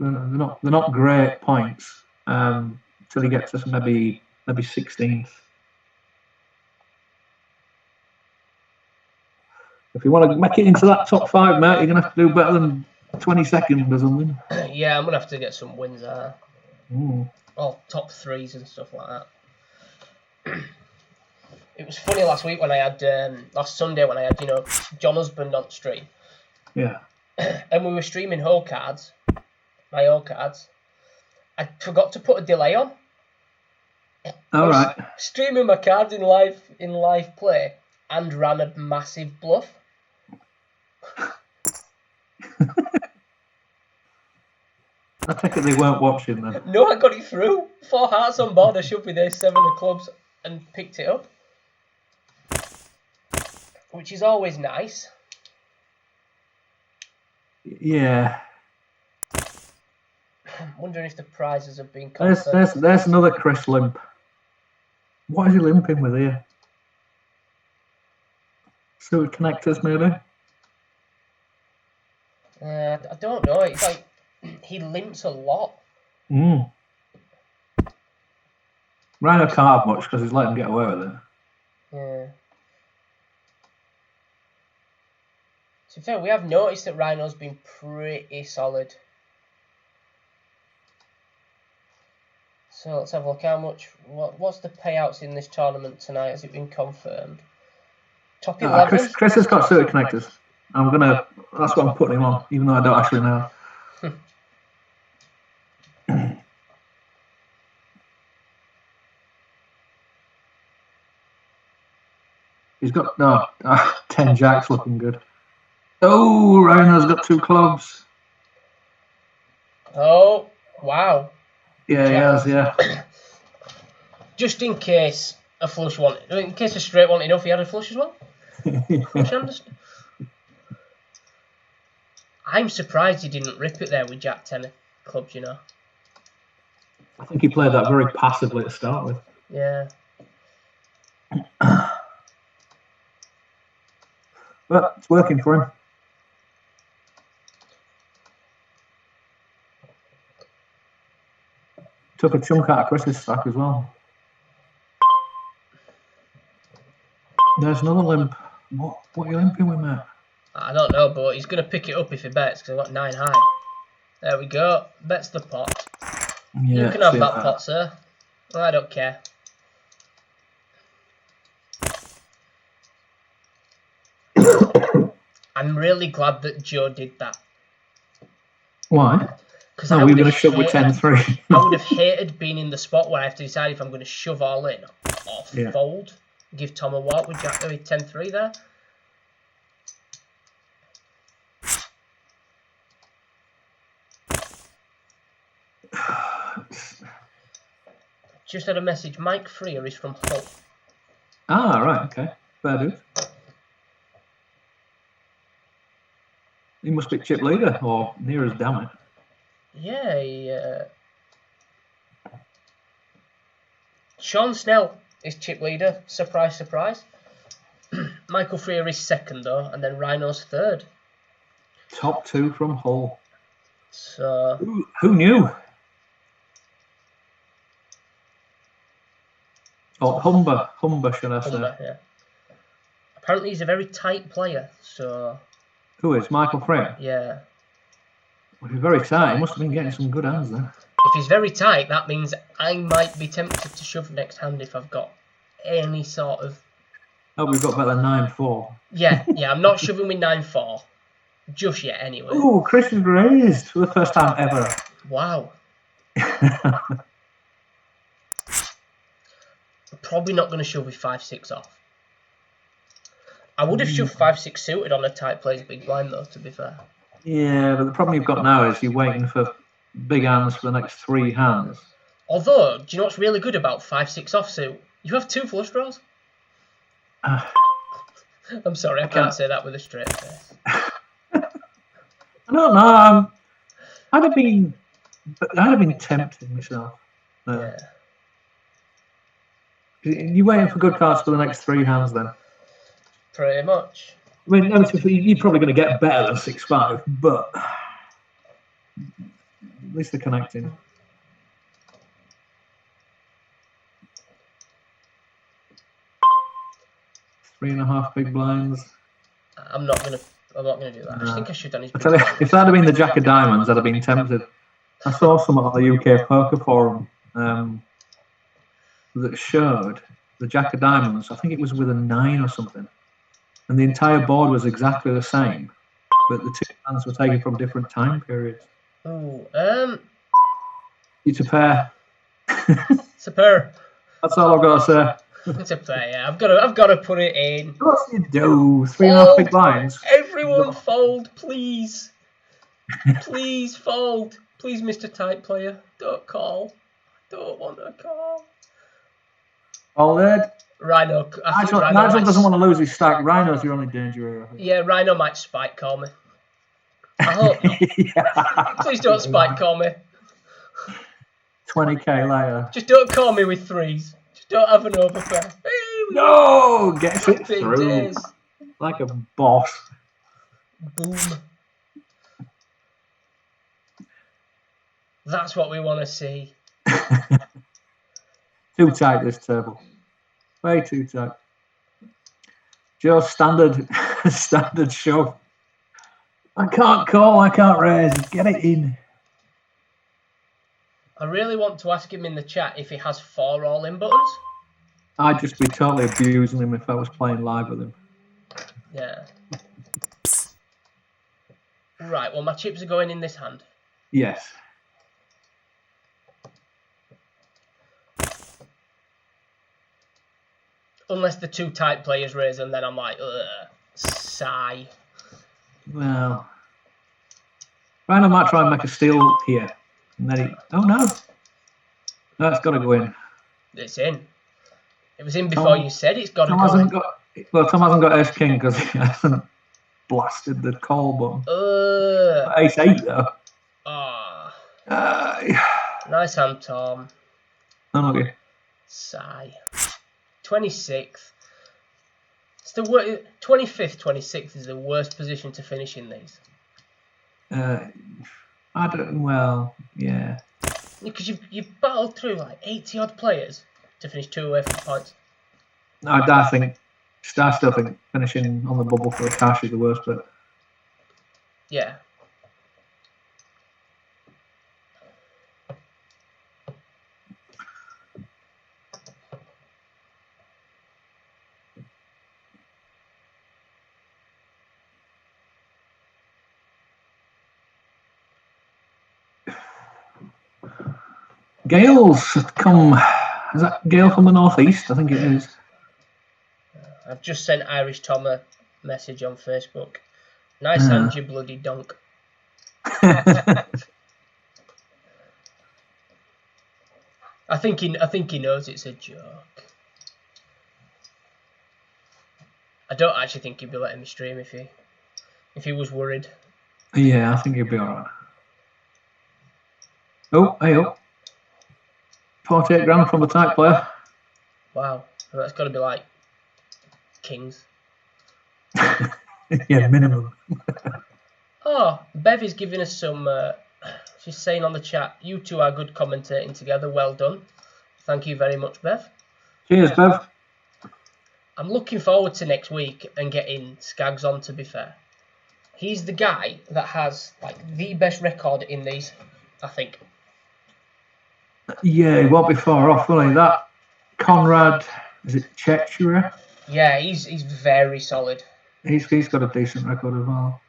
They're not great points until you get to maybe 16th. If you want to make it into that top 5, mate, you're gonna have to do better than 22nd or something. Yeah, I'm gonna have to get some wins there. Mm. Or top 3s and stuff like that. It was funny last week when I had last Sunday when I had John Husband on stream. Yeah. And we were streaming my whole cards. I forgot to put a delay on. All right. Streaming my cards in live play and ran a massive bluff. I take it they weren't watching then. No, I got it through. 4 hearts on board. I should be there. 7 of clubs and picked it up, which is always nice. Yeah. I'm wondering if the prizes have been confirmed. There's another Chris limp. What is he limping with here? Suited connectors, maybe? I don't know. It's like he limps a lot. Mm. Rhino can't have much because he's let him get away with it. Yeah. To be fair, we have noticed that Rhino's been pretty solid. So let's have a look. How much? What's the payouts in this tournament tonight? Has it been confirmed? Top 11. Chris has got suited connectors. That's what I'm putting him on, even though I don't actually know. He's got 10 jacks looking good. Oh, Rhino's got 2 clubs. Oh, wow. Yeah, he has, yeah. Just in case a flush wanted, in case a straight wanted enough, he had a flush as well. Which I understand. I'm surprised he didn't rip it there with Jack 10 clubs, I think he played that very passively to start with. Yeah. But it's working for him. Took a chunk out of Chris's stack as well. There's another limp. What are you limping with, mate? I don't know, but he's going to pick it up if he bets, because I've got 9 high. There we go. Bets the pot. Yeah, you can have that pot, sir. I don't care. I'm really glad that Joe did that. Why? Because we were going to shove with 10-3. I would have hated being in the spot where I have to decide if I'm going to shove all in or fold. Give Tom a walk with Jack 10-3 there. Just had a message. Mike Freer is from Hull. Ah, right, okay. Fair dude. He must be chip leader or near as damn it. Yeah, Sean Snell is chip leader. Surprise, surprise. Michael Freer is second though, and then Rhino's third. Top 2 from Hull. So who knew? Oh, Humber, should I say? Humber, yeah. Apparently he's a very tight player, so... Who is? Michael Freer? Yeah. Well, he's very tight. He must have been getting some good hands then. If he's very tight, that means I might be tempted to shove next hand if I've got any sort of... Oh, we've got better than 9-4. Yeah, I'm not shoving with 9-4. Just yet, anyway. Oh, Chris is raised for the first time ever. Wow. Probably not going to shove with 5-6 off. I would have shoved 5-6 suited on a tight plays big blind though, to be fair. Yeah, but the problem you've got now is you're waiting for big hands for the next 3 hands. Although, do you know what's really good about 5-6 offsuit? You have 2 flush draws. I'm sorry, I can't say that with a straight face. I don't know. I'd have been tempted myself. Yeah. You're waiting for good cards for the next 3 hands then? Pretty much. I mean, you're probably going to get better than 6-5, but At least they're connecting. Three and a half big blinds. I'm not gonna do that. I think I should have done his. I tell you, if that had been the Jack of Diamonds, I'd have been tempted. I saw something on the UK Poker Forum that showed the Jack of Diamonds. I think it was with a 9 or something, and the entire board was exactly the same, but the two hands were taken from different time periods. Ooh, It's a pair. It's a pair. That's all I've got to say. It's a pair. Yeah. I've got to put it in. What do you do? 3.5 big blinds. Everyone fold, please. Please fold. Please, Mr. Tight Player, don't call. I don't want to call. Folded. Rhino. Nigel doesn't want to lose his stack. Rhino's your only danger here. Yeah, Rhino might spike call me. I hope not. Yeah. Please don't spike call me. 20k later. Just don't call me with threes. Just don't have an overpair. No! Gets it Big through. days. Like a boss. Boom. That's what we want to see. Too tight, this table. Way too tight. Joe's standard shove. I can't call, I can't raise. Get it in. I really want to ask him in the chat if he has 4 all-in buttons. I'd just be totally abusing him if I was playing live with him. Yeah. Right, well, my chips are going in this hand. Yes. Unless the 2 tight players raise, and then I'm like, ugh, sigh. Well, Rhino might try and make a steal here. And then oh no. That's got to go in. It's in. It was in before you said it's got to go in. Tom hasn't got ace king because he hasn't blasted the call button. Ace 8 though. Ah. Nice hand, Tom. Okay. Sigh. 26th. It's the 25th, 26th is the worst position to finish in these. I don't. Well, yeah. Because you've battled through like 80 odd players to finish 2 away from points. I still think finishing on the bubble for a cash is the worst bit. Yeah. Gale's come. Is that Gale from the northeast? I think it is. I've just sent Irish Tom a message on Facebook. Nice hand, you bloody donk. I think he knows it's a joke. I don't actually think he'd be letting me stream if he was worried. Yeah, I think he'd be alright. Oh, hey up. 48 grand from the tight player. Wow, that's got to be like kings. Yeah, minimum. Oh, Bev is giving us some. She's saying on the chat, "You two are good commentating together. Well done. Thank you very much, Bev." Cheers, Bev. I'm looking forward to next week and getting Skaggs on. To be fair, he's the guy that has like the best record in these, I think. Yeah, he won't be far off, will he? That Conrad, is it Chechura? Yeah, he's very solid. He's got a decent record as well.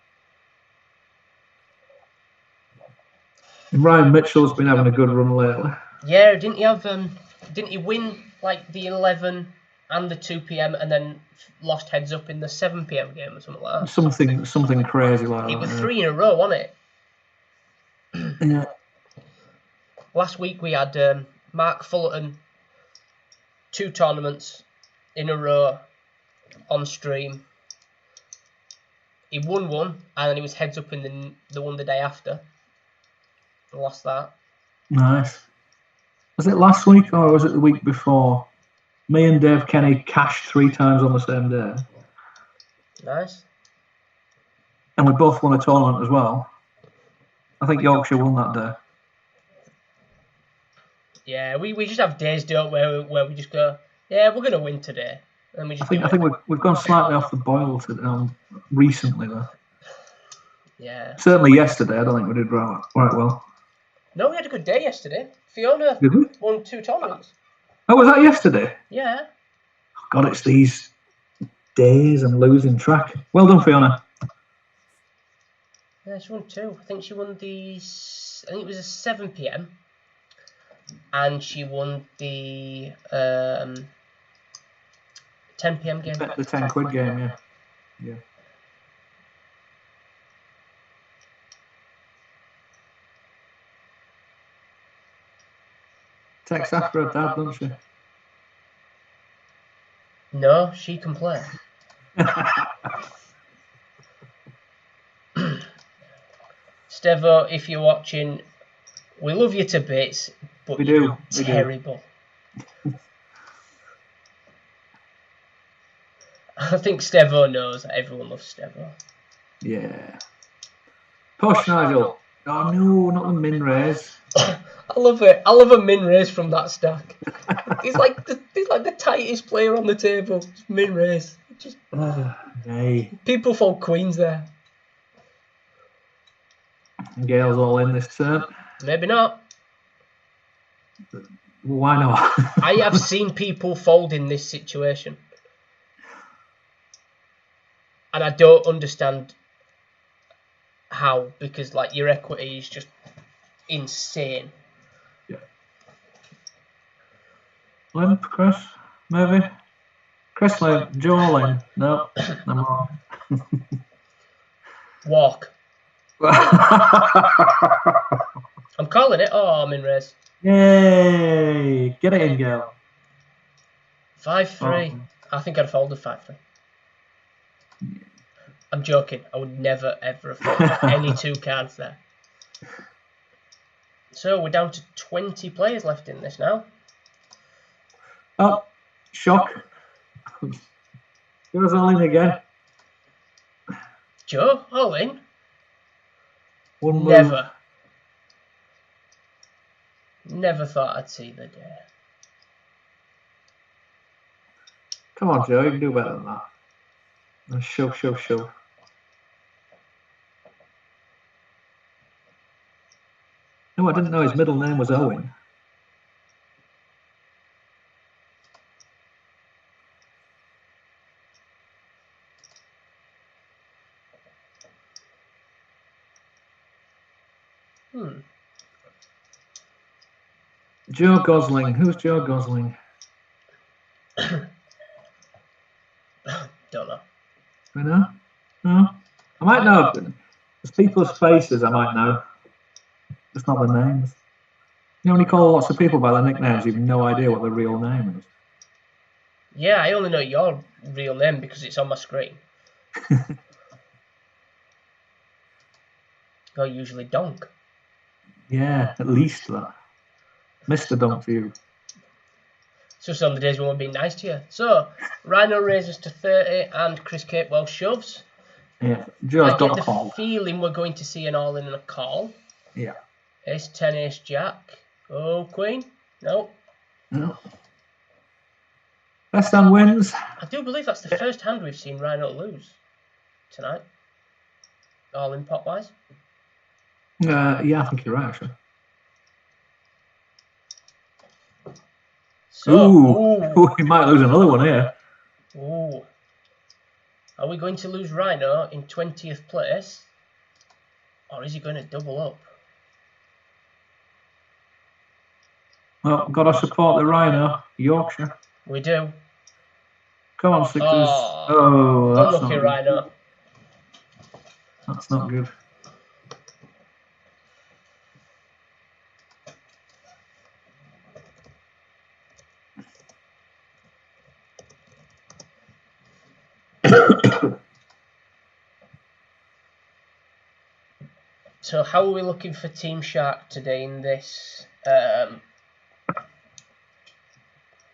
And Ryan Mitchell's been having a good run lately. Yeah, didn't he win like the 11 and the 2 p.m. and then lost heads up in the 7 p.m. game or something like that? Something crazy like that. It was 3 in a row, wasn't it? Yeah. Last week we had Mark Fullerton 2 tournaments in a row on stream. He won one, and then he was heads up in the one the day after. Lost that. Nice. Was it last week or was it the week before? Me and Dave Kenny cashed 3 times on the same day. Nice. And we both won a tournament as well. I think Yorkshire won that day. Yeah, we just have days, don't we, where we just go, yeah, we're going to win today. And we just I think we've gone slightly off the boil recently, though. Yeah. Certainly yesterday, I don't think we did right well. No, we had a good day yesterday. Fiona won 2 tournaments. Oh, was that yesterday? Yeah. God, it's these days I'm losing track. Well done, Fiona. Yeah, she won 2. I think she won I think it was a 7 p.m. And she won the 10 p.m. game. The 10 quid game, yeah. Yeah. Takes after her dad, doesn't she? No, she can play. Stevo, if you're watching, we love you to bits, but you're terrible. I think Stevo knows that everyone loves Stevo. Yeah. Push, Nigel. Oh no, not the min raise. I love it. I love a min raise from that stack. he's like the tightest player on the table. Just min raise. Just people fold queens there. Gail's all in this turn. Maybe not. Why not? I have seen people fold in this situation. And I don't understand how, because like your equity is just insane. Yeah. Limp, Chris, maybe. Chris Limp, Joe Limp. No, I'm wrong. Walk. I'm calling it. Oh, I'm in raise. Yay! Get it in, Gail. 5-3. I think I'd folded 5-3. I'm joking. I would never, ever have folded any 2 cards there. So we're down to 20 players left in this now. Oh, shock. Give us all in again. Joe, all in? One never. Never thought I'd see the day. Come on, Joe, you can do better than that. Shove. No, I didn't know his middle name was Owen. Joe Gosling. Who's Joe Gosling? Don't know. I know? No? I might know. There's people's faces I might know. Just not the names. You only call lots of people by their nicknames, you've no idea what their real name is. Yeah, I only know your real name because it's on my screen. You're usually Donk. Yeah, at least that. Mr. Donk for you. It's just on the days when we're being nice to you. So, Rhino raises to 30 and Chris Capewell shoves. Yeah, Joe's got a call. Feeling we're going to see an all-in and a call. Yeah. Ace 10, Ace Jack. Oh, Queen? No. Best hand wins. I do believe that's the first hand we've seen Rhino lose tonight. All-in pot-wise. Yeah, I think you're right, actually. So, we might lose another one here. Ooh. Are we going to lose Rhino in 20th place? Or is he going to double up? Well, got to support the Rhino, Yorkshire. We do. Come on, Sixers. Oh, that's unlucky Rhino. That's not good. So how are we looking for Team Shark today in this?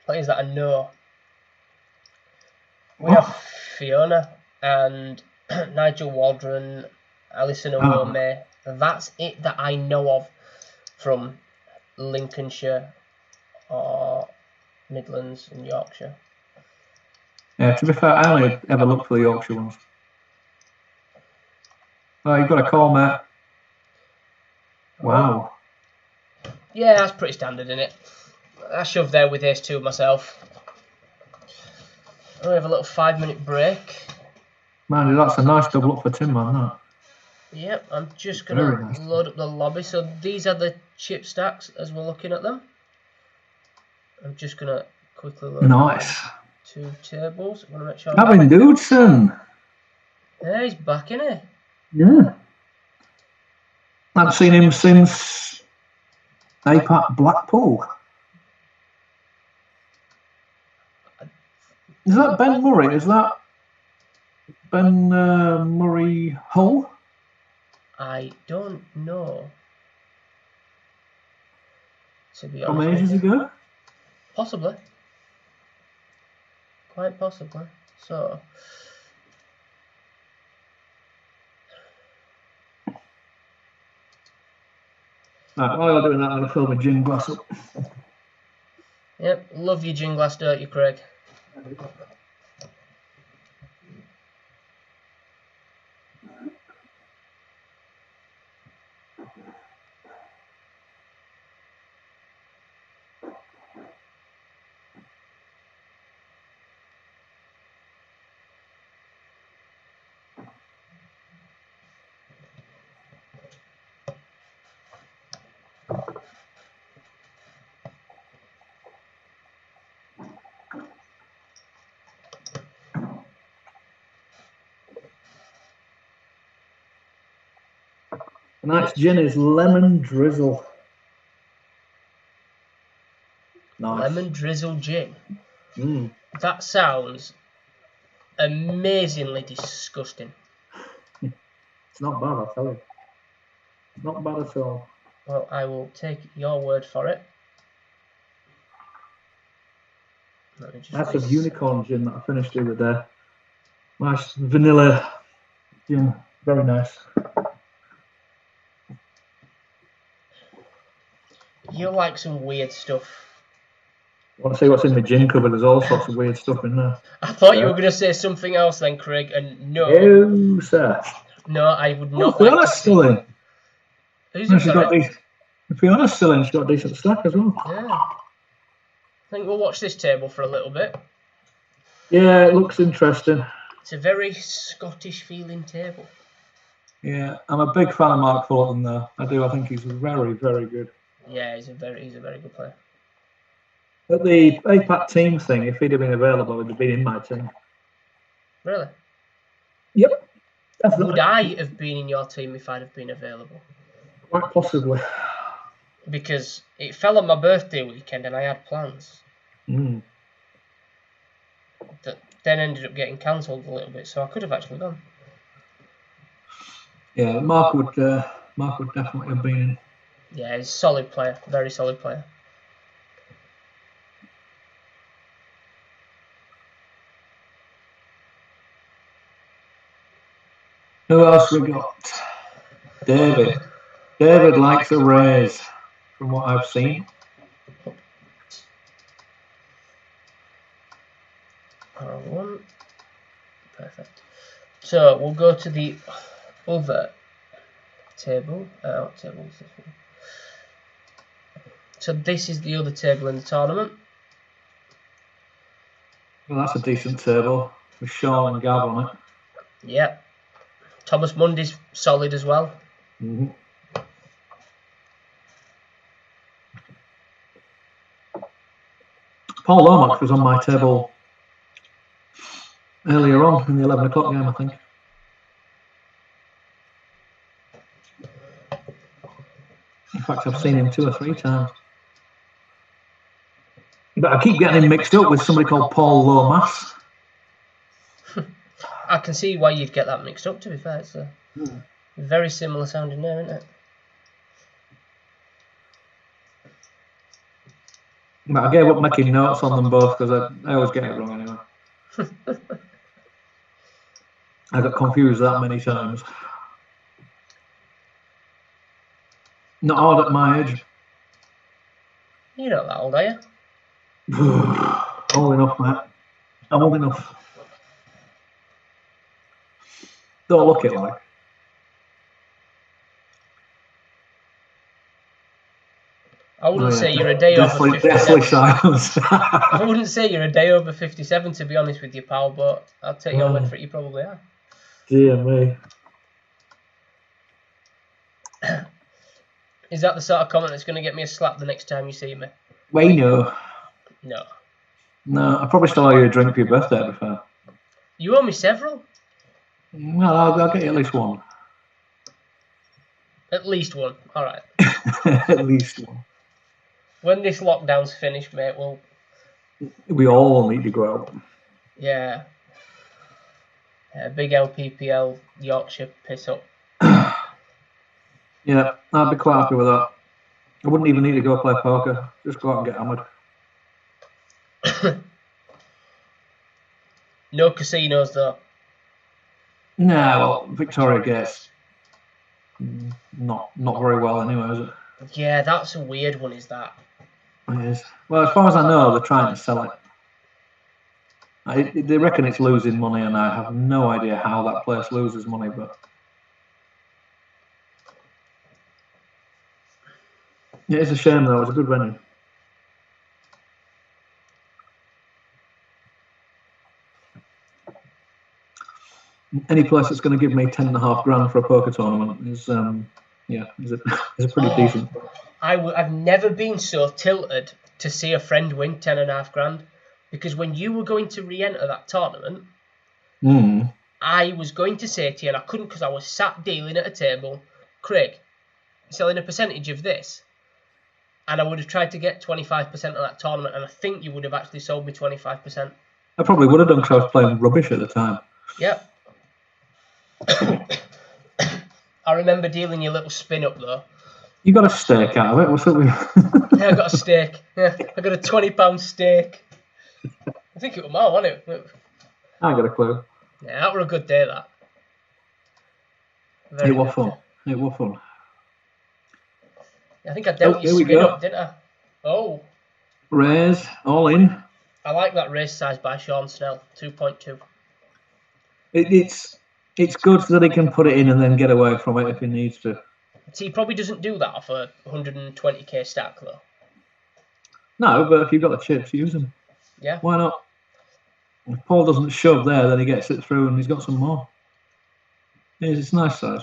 Players that I know. We have Fiona and Nigel Waldron, Alison Owome, That's it that I know of from Lincolnshire or Midlands and Yorkshire. Yeah, to be fair, I only ever look for the Yorkshire ones. Oh, you've got a call, mate. Wow. Yeah, that's pretty standard, isn't it? I shoved there with ace 2 myself. We have a little 5-minute break. Man, that's a nice double up for Tim, man, that. Yep, I'm just going to load up the lobby. So these are the chip stacks as we're looking at them. I'm just going to quickly load up 2 tables. I want to make sure Gavin Dudson. Yeah, he's back, isn't he? Yeah. I haven't seen him since APAC Blackpool. Is that Ben Murray? Is that Ben Murray Hull? I don't know. To be honest. From ages ago? Possibly. Quite possibly. So. Right, while you're doing that, I'm going to fill my gin glass up. Yep, love your gin glass, don't you, Craig? Tonight's gin is lemon drizzle. Nice. Lemon drizzle gin. Mm. That sounds amazingly disgusting. It's not bad, I'll tell you. Not bad at all. Well, I will take your word for it. That's a unicorn gin that I finished the other day. Nice vanilla gin. Very nice. You like some weird stuff. Want to see what's in the gin cupboard? There's all sorts of weird stuff in there. I thought you were going to say something else then, Craig, and no. No, sir. No, I would not like to see. Still in. Who's it, sorry? Fiona's still in. She's got a decent stack as well. Yeah. I think we'll watch this table for a little bit. Yeah, it looks interesting. It's a very Scottish feeling table. Yeah, I'm a big fan of Mark Fulton though. I do. I think he's very, very good. Yeah, he's a very good player. At the APAC team thing, if he'd have been available, he'd have been in my team. Really? Yep. Definitely. Would I have been in your team if I'd have been available? Quite possibly. Because it fell on my birthday weekend and I had plans. Mm. That then ended up getting cancelled a little bit, so I could have actually gone. Yeah, Mark would definitely have been in. Yeah, he's a solid player, very solid player. Who else we got? David. David likes a raise, from what I've seen. R1. Perfect. So we'll go to the other table. What table is this one? So this is the other table in the tournament. Well, that's a decent table with Sean and Gav on it. Yep. Thomas Mundy's solid as well. Mm-hmm. Paul Lomax was on my table earlier on in the 11 o'clock game, I think. In fact, I've seen him 2 or 3 times. But I keep getting him mixed up with somebody called Paul Lomas. I can see why you'd get that mixed up, to be fair. It's a very similar sounding name, isn't it? But I gave up making notes on them both because I always get it wrong anyway. I got confused that many times. Not hard at my age. You're not that old, are you? Old enough, mate. Old enough. Don't look it like. I wouldn't say you're a day over 57. Deathly silence. I wouldn't say you're a day over 57, to be honest with you, pal, but I'll take your word for it, you probably are. Dear me. Is that the sort of comment that's going to get me a slap the next time you see me? Wait, no. No. No, I probably still owe you a drink for your birthday, to be fair. You owe me several? Well, I'll get you at least one. At least one. All right. At least one. When this lockdown's finished, mate, we all need to grow up. Yeah. Big LPPL Yorkshire piss up. Yeah, I'd be quite happy with that. I wouldn't even need to go play poker. Just go out and get hammered. No casinos, though. Nah, well, Victoria Gates. Not very well anyway, is it? Yeah, that's a weird one, is that? It is. Well, as far as I know, they're trying to sell it. They reckon it's losing money, and I have no idea how that place loses money, but it is a shame, though. It's a good venue. Any place that's going to give me 10.5 grand for a poker tournament is, is a pretty decent. I've never been so tilted to see a friend win 10.5 grand, because when you were going to re-enter that tournament, I was going to say to you, and I couldn't because I was sat dealing at a table, Craig, selling a percentage of this, and I would have tried to get 25% of that tournament, and I think you would have actually sold me 25%. I probably would have done because I was playing rubbish at the time. Yep. I remember dealing your little spin up though. You got a steak out of it? What's up with Yeah, I got a steak. Yeah, I got a £20 steak. I think it was more, wasn't it? I got a clue. Yeah, that were a good day, that. It was fun. It was fun. I think I dealt you spin up, didn't I? Oh. Raise, all in. I like that raise size by Sean Snell, 2.2. It's good so that he can put it in and then get away from it if he needs to. See, he probably doesn't do that off a 120k stack, though. No, but if you've got the chips, use them. Yeah. Why not? If Paul doesn't shove there, then he gets it through and he's got some more. It's nice size.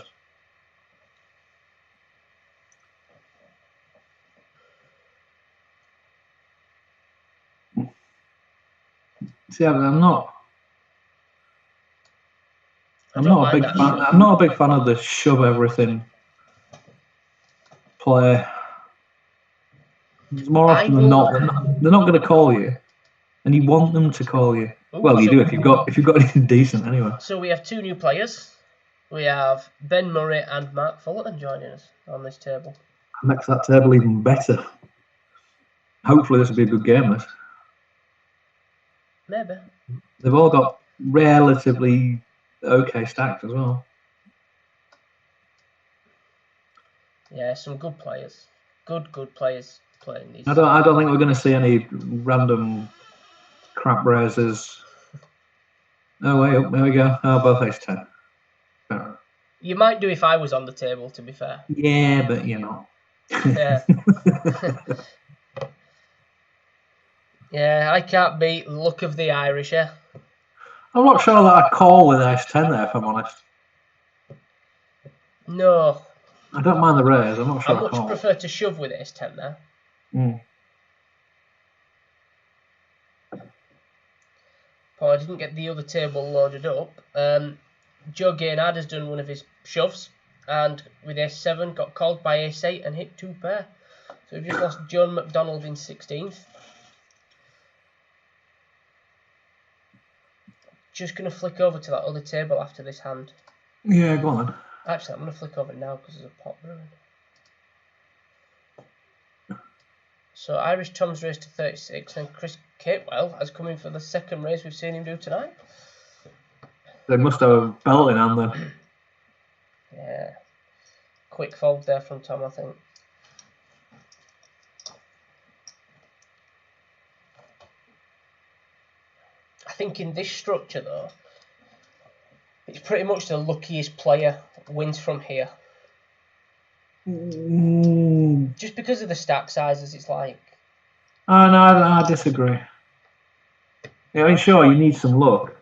See, I'm not a big fan of the shove everything play. More often than not, they're not going to call you, and you want them to call you. Ooh, well, you do if you've got anything decent anyway. So we have two new players. We have Ben Murray and Mark Fullerton joining us on this table. That makes that table even better. Hopefully, this will be a good game. This. Maybe. They've all got relatively okay stacks as well. Yeah, some good players. Good players playing these. I don't think we're going to see any random crap raises. Oh wait, there we go. Oh, both ace-10. You might do if I was on the table, to be fair. Yeah, but you know. Yeah. Yeah, I can't beat luck of the Irish, yeah. I'm not sure that I'd call with ace-10 there, if I'm honest. No. I don't mind the raise. I'm not sure. I much prefer to shove with ace-10 there. Paul, I didn't get the other table loaded up. Joe Gaynard has done one of his shoves, and with ace-7 got called by ace-8 and hit 2 pair. So we've just lost John McDonald in 16th. Just going to flick over to that other table after this hand. Yeah, go on then. Actually, I'm going to flick over now because there's a pot brewing. So Irish Tom's raised to 36 and Chris Capewell has come in for the second raise we've seen him do tonight. They must have a belt in hand then. Yeah. Quick fold there from Tom, I think. think in this structure, though, it's pretty much the luckiest player wins from here. Just because of the stack sizes, it's like... Oh, no, I disagree. Yeah, I mean, sure, you need some luck.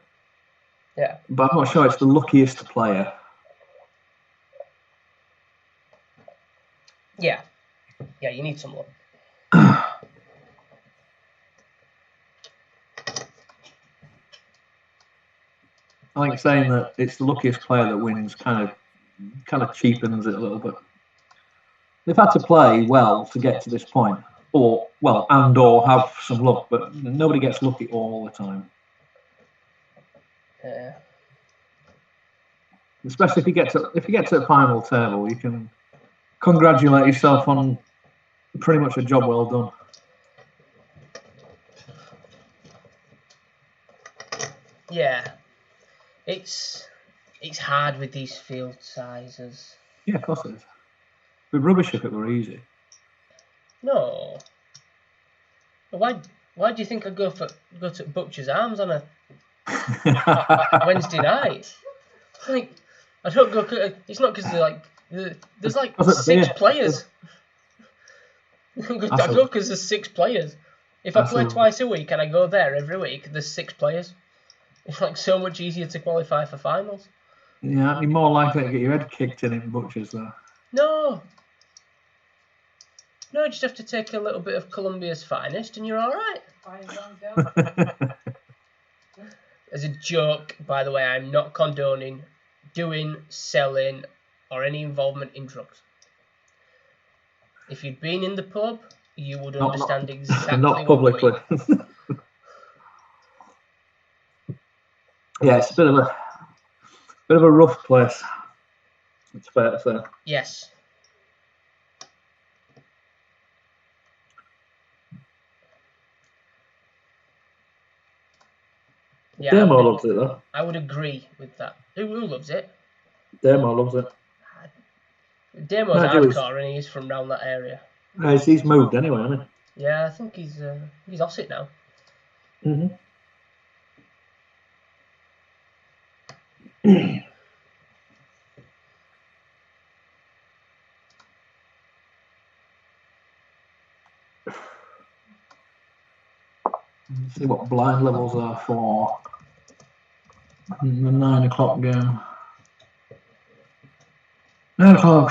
Yeah. But I'm not sure it's the luckiest player. Yeah. Yeah, you need some luck. I think saying that it's the luckiest player that wins kind of cheapens it a little bit. They've had to play well to get to this point, or have some luck, but nobody gets lucky all the time. Yeah. Especially if you get to the final table, you can congratulate yourself on pretty much a job well done. Yeah. It's hard with these field sizes. Yeah, of course it is. It'd be rubbish if it were easy. No. Why do you think I go to Butcher's Arms on a Wednesday night? Like, I don't go. It's not because there's like 6 players. I go because there's 6 players. If I play twice a week and I go there every week, there's 6 players. It's like so much easier to qualify for finals. Yeah, you're more likely to get your head kicked in Butcher's though. No, you just have to take a little bit of Colombia's finest and you're all right. As a joke, by the way, I'm not condoning doing, selling, or any involvement in drugs. If you'd been in the pub, you would understand exactly not publicly. what I mean. Yeah, it's a bit of a rough place. It's fair to say. Yes. Yeah, Demo loves it though. I would agree with that. Who loves it? Demo loves it. Demo's hardcore and he's from around that area. He's moved anyway, hasn't he? Yeah, I think he's off it now. Mm-hmm. Let's see what blind levels are for the 9 o'clock game. 9 o'clock.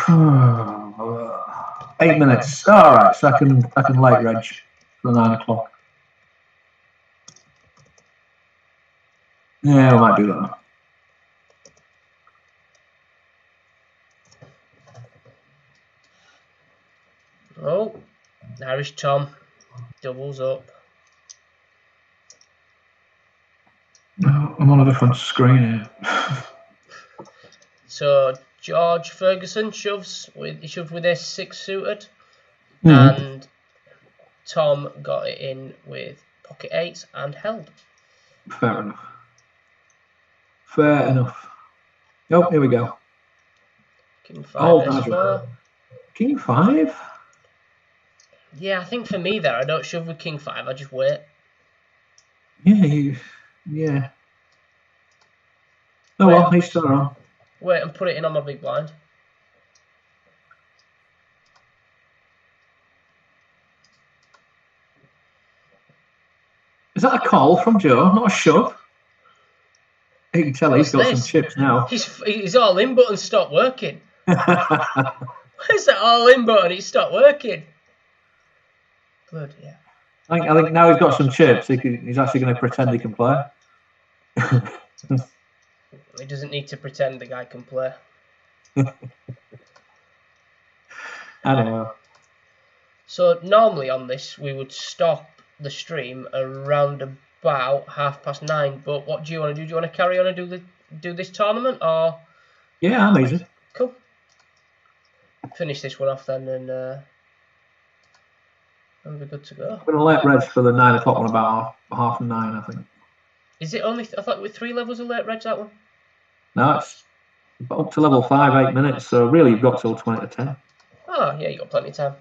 8 minutes. All right, so I can light reg for 9 o'clock. Yeah, we might do that. Oh, Irish Tom doubles up. I'm on a different screen here. So George Ferguson shoved with S6 suited, and Tom got it in with pocket 8s and held. Fair enough. Oh, here we go. King 5 S4. King 5? Yeah, I think for me there, I don't shove with King 5. I just wait. Yeah. Oh well, he's still on. Wait and put it in on my big blind. Is that a call from Joe, not a shove? You can tell he's got some chips now. His all in button stopped working. Where's that all in button? It stopped working. Good, yeah. I think now he's got some chips. He's actually going to pretend he can play. He doesn't need to pretend the guy can play. I know. So normally on this we would stop the stream around about 9:30. But what do you want to do? Do you want to carry on and do this tournament or? Yeah, I'm easy. Cool. Finish this one off then, and we'll be good to go. I'm going to let reg for the 9 o'clock one about 9:30, I think. Is it only? I thought with 3 levels of late reg that one. No, it's up to level 5, 8 minutes. So really, you've got till 20 to 10. Oh yeah, you got plenty of time.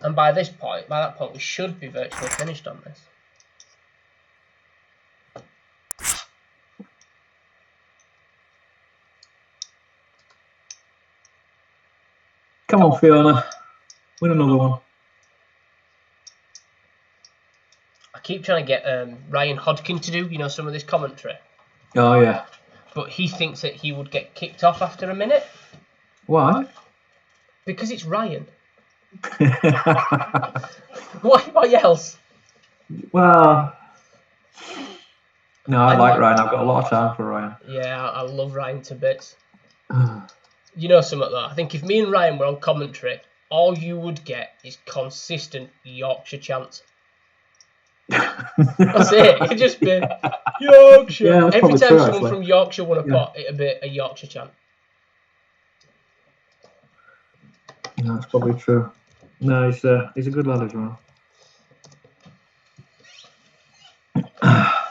And by that point, we should be virtually finished on this. come on, Fiona. Win another one. I keep trying to get Ryan Hodkin to do, some of this commentary. Oh, yeah. But he thinks that he would get kicked off after a minute. Why? Because it's Ryan. Why else? Well, no, I like Ryan. I've got a lot of time for Ryan. Yeah, I love Ryan to bits. You know something though? I think if me and Ryan were on commentary, all you would get is consistent Yorkshire chants. That's it. It'd just be Yorkshire. Yeah, every time true, someone actually. from Yorkshire won a pot, it'd be a Yorkshire chant. No, that's probably true. No, he's a good lad as well.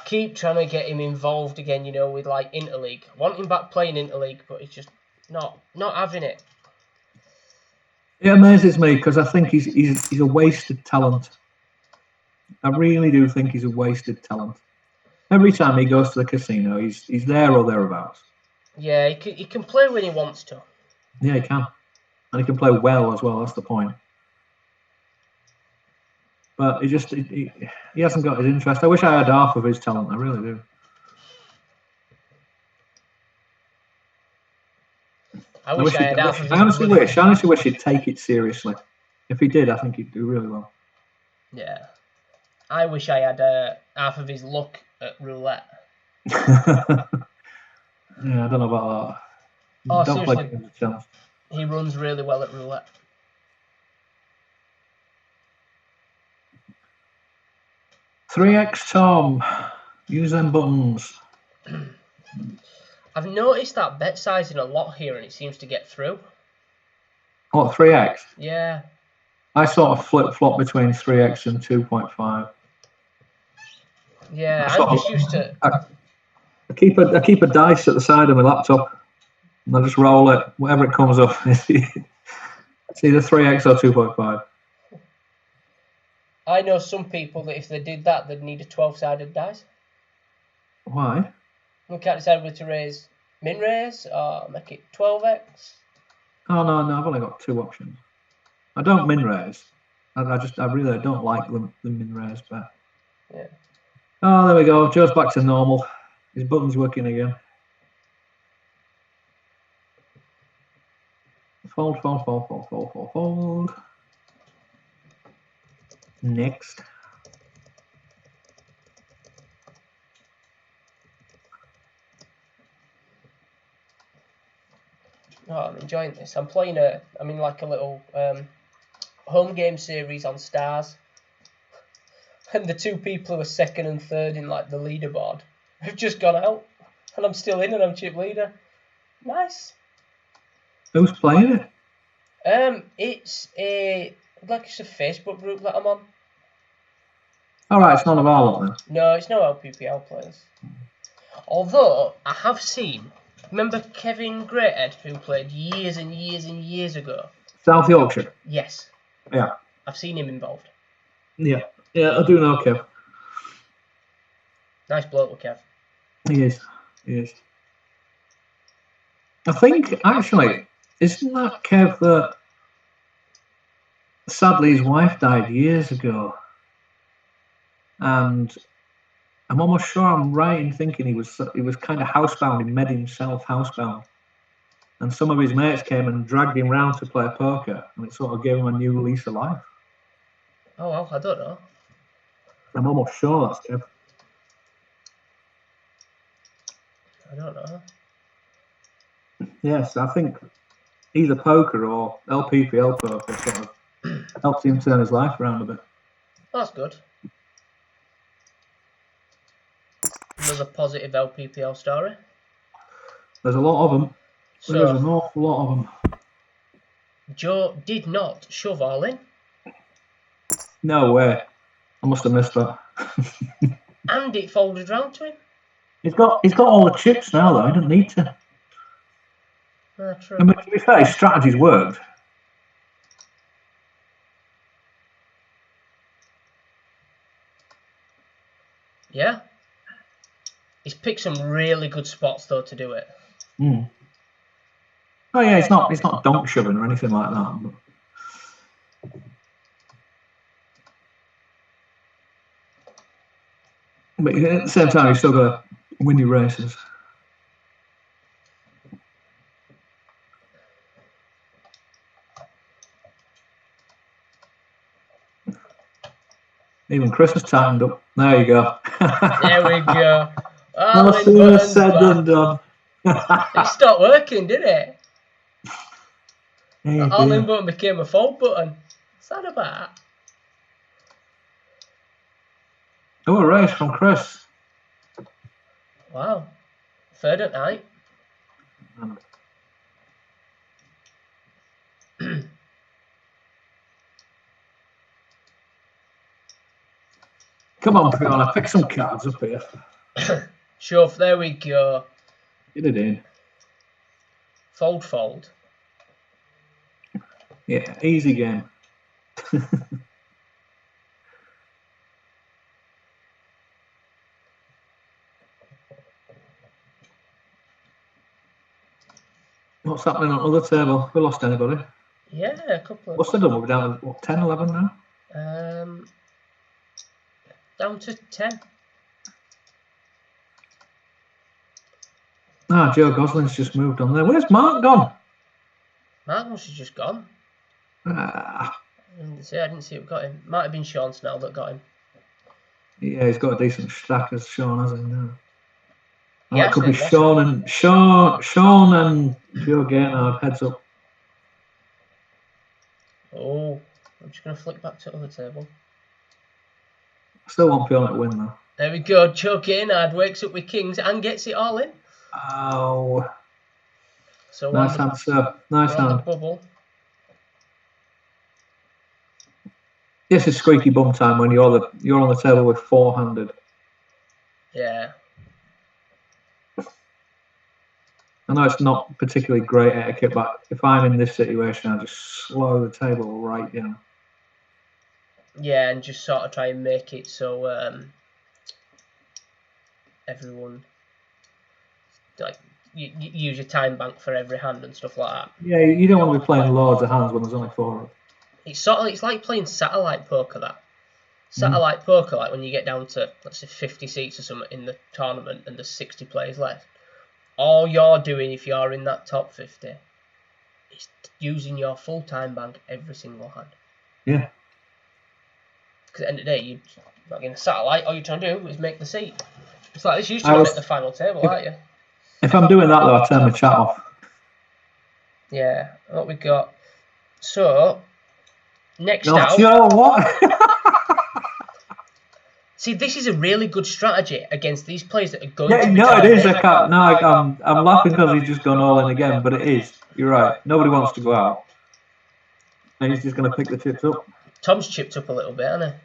Keep trying to get him involved again, with like Interleague. Want him back playing Interleague, but he's just not having it. It amazes me because I think he's a wasted talent. I really do think he's a wasted talent. Every time he goes to the casino, he's there or thereabouts. Yeah, he can play when he wants to. Yeah, he can. And he can play well as well, that's the point. But he hasn't got his interest. I wish I had half of his talent, I really do. I honestly wish he'd take it seriously. If he did, I think he'd do really well. Yeah. I wish I had half of his luck at roulette. Yeah, I don't know about that. Oh, don't seriously. Play chance. He runs really well at roulette. $3x Tom. Use them buttons. I've noticed that bet sizing a lot here and it seems to get through. What, 3x? Yeah. I sort of flip-flop between 3x and 2.5. Yeah, I'm just used to... I keep a dice at the side of my laptop and I just roll it, whatever it comes up. It's either 3x or 2.5. I know some people that if they did that, they'd need a 12-sided dice. Why? We can't decide whether to raise min raise or make it 12x. Oh no, I've only got two options. I don't min raise. I really don't like the min raise bet. Yeah. Oh, there we go. Joe's back to normal. His button's working again. Fold. Next. Oh, I'm enjoying this. I'm playing I'm in like a little home game series on Stars. And the two people who are second and third in like the leaderboard have just gone out. And I'm still in and I'm chip leader. Nice. Who's playing it? It's a Facebook group that I'm on. Alright, it's none of our lot then. No, it's no LPPL players. Although I have seen, remember Kevin Greathead who played years and years and years ago? South Yorkshire? Yes. Yeah. I've seen him involved. Yeah, I do know Kev. Nice bloke, Kev. He is. I think, actually, isn't that Kev that sadly his wife died years ago? And I'm almost sure I'm right in thinking he was kind of housebound. He made himself housebound. And some of his mates came and dragged him round to play poker, and it sort of gave him a new lease of life. Oh, well, I don't know. I'm almost sure that's Kev. I don't know. Yes, I think either poker or LPPL poker sort of helped him turn his life around a bit. That's good. Another positive LPPL story. There's a lot of them. So, There's an awful lot of them. Joe did not shove all in. No way. I must have missed that. And it folded round to him. He's got all the chips now though, he doesn't need to. True. I mean, to be fair, his strategy's worked. Yeah. He's picked some really good spots though to do it. Oh yeah, it's not donk shoving or anything like that. But at the same time, you still got to win your races. Even Chris has tightened up. There you go. There we go. No sooner said than done. It stopped working, didn't it? Hey, The all-in button became a fold button. What's that about? Oh, a race from Chris. Wow. Third at night. Come on, Fiona, pick some cards up here. Shove, there we go. Get it in. Fold, fold. Yeah, easy game. What's happening on the other table? We lost anybody? Yeah, a couple of... What's the number? We're down to, what, 10, 11 now? Down to 10. Ah, Joe Gosling's just moved on there. Where's Mark gone? Mark must have just gone. Ah. I didn't see who got him. Might have been Sean Snell that got him. Yeah, he's got a decent stack as Sean, hasn't he? Now? Oh, Yeah, it could be Sean and Joe Gaynard, heads up. Oh, I'm just going to flick back to the other table. Still want Fiona to win though. There we go. Joe Gaynard wakes up with kings and gets it all in. Oh. So nice hand, sir. Nice hand. On the bubble. This is squeaky bum time when you're on the table with four-handed. Yeah. I know it's not particularly great etiquette, but if I'm in this situation, I just slow the table right down. Yeah, and just sort of try and make it so everyone like you use your time bank for every hand and stuff like that. Yeah, you don't want to be playing loads of hands when there's only four. It's like playing satellite poker. That satellite poker, like when you get down to let's say 50 seats or something in the tournament and there's 60 players left. All you're doing if you're in that top 50 is using your full time bank every single hand. Yeah. Because at the end of the day, you're not getting a satellite. All you're trying to do is make the seat. It's like this. You're trying to make the final table, aren't you? If I'm doing that, though, I'll turn my chat off. Yeah. What we got? So, next out. Joe, what? See, this is a really good strategy against these players that are going to... No, it is. I'm laughing because he's just gone all in again, but it is. You're right. Nobody wants to go out. And he's just going to pick the chips up. Tom's chipped up a little bit, hasn't he?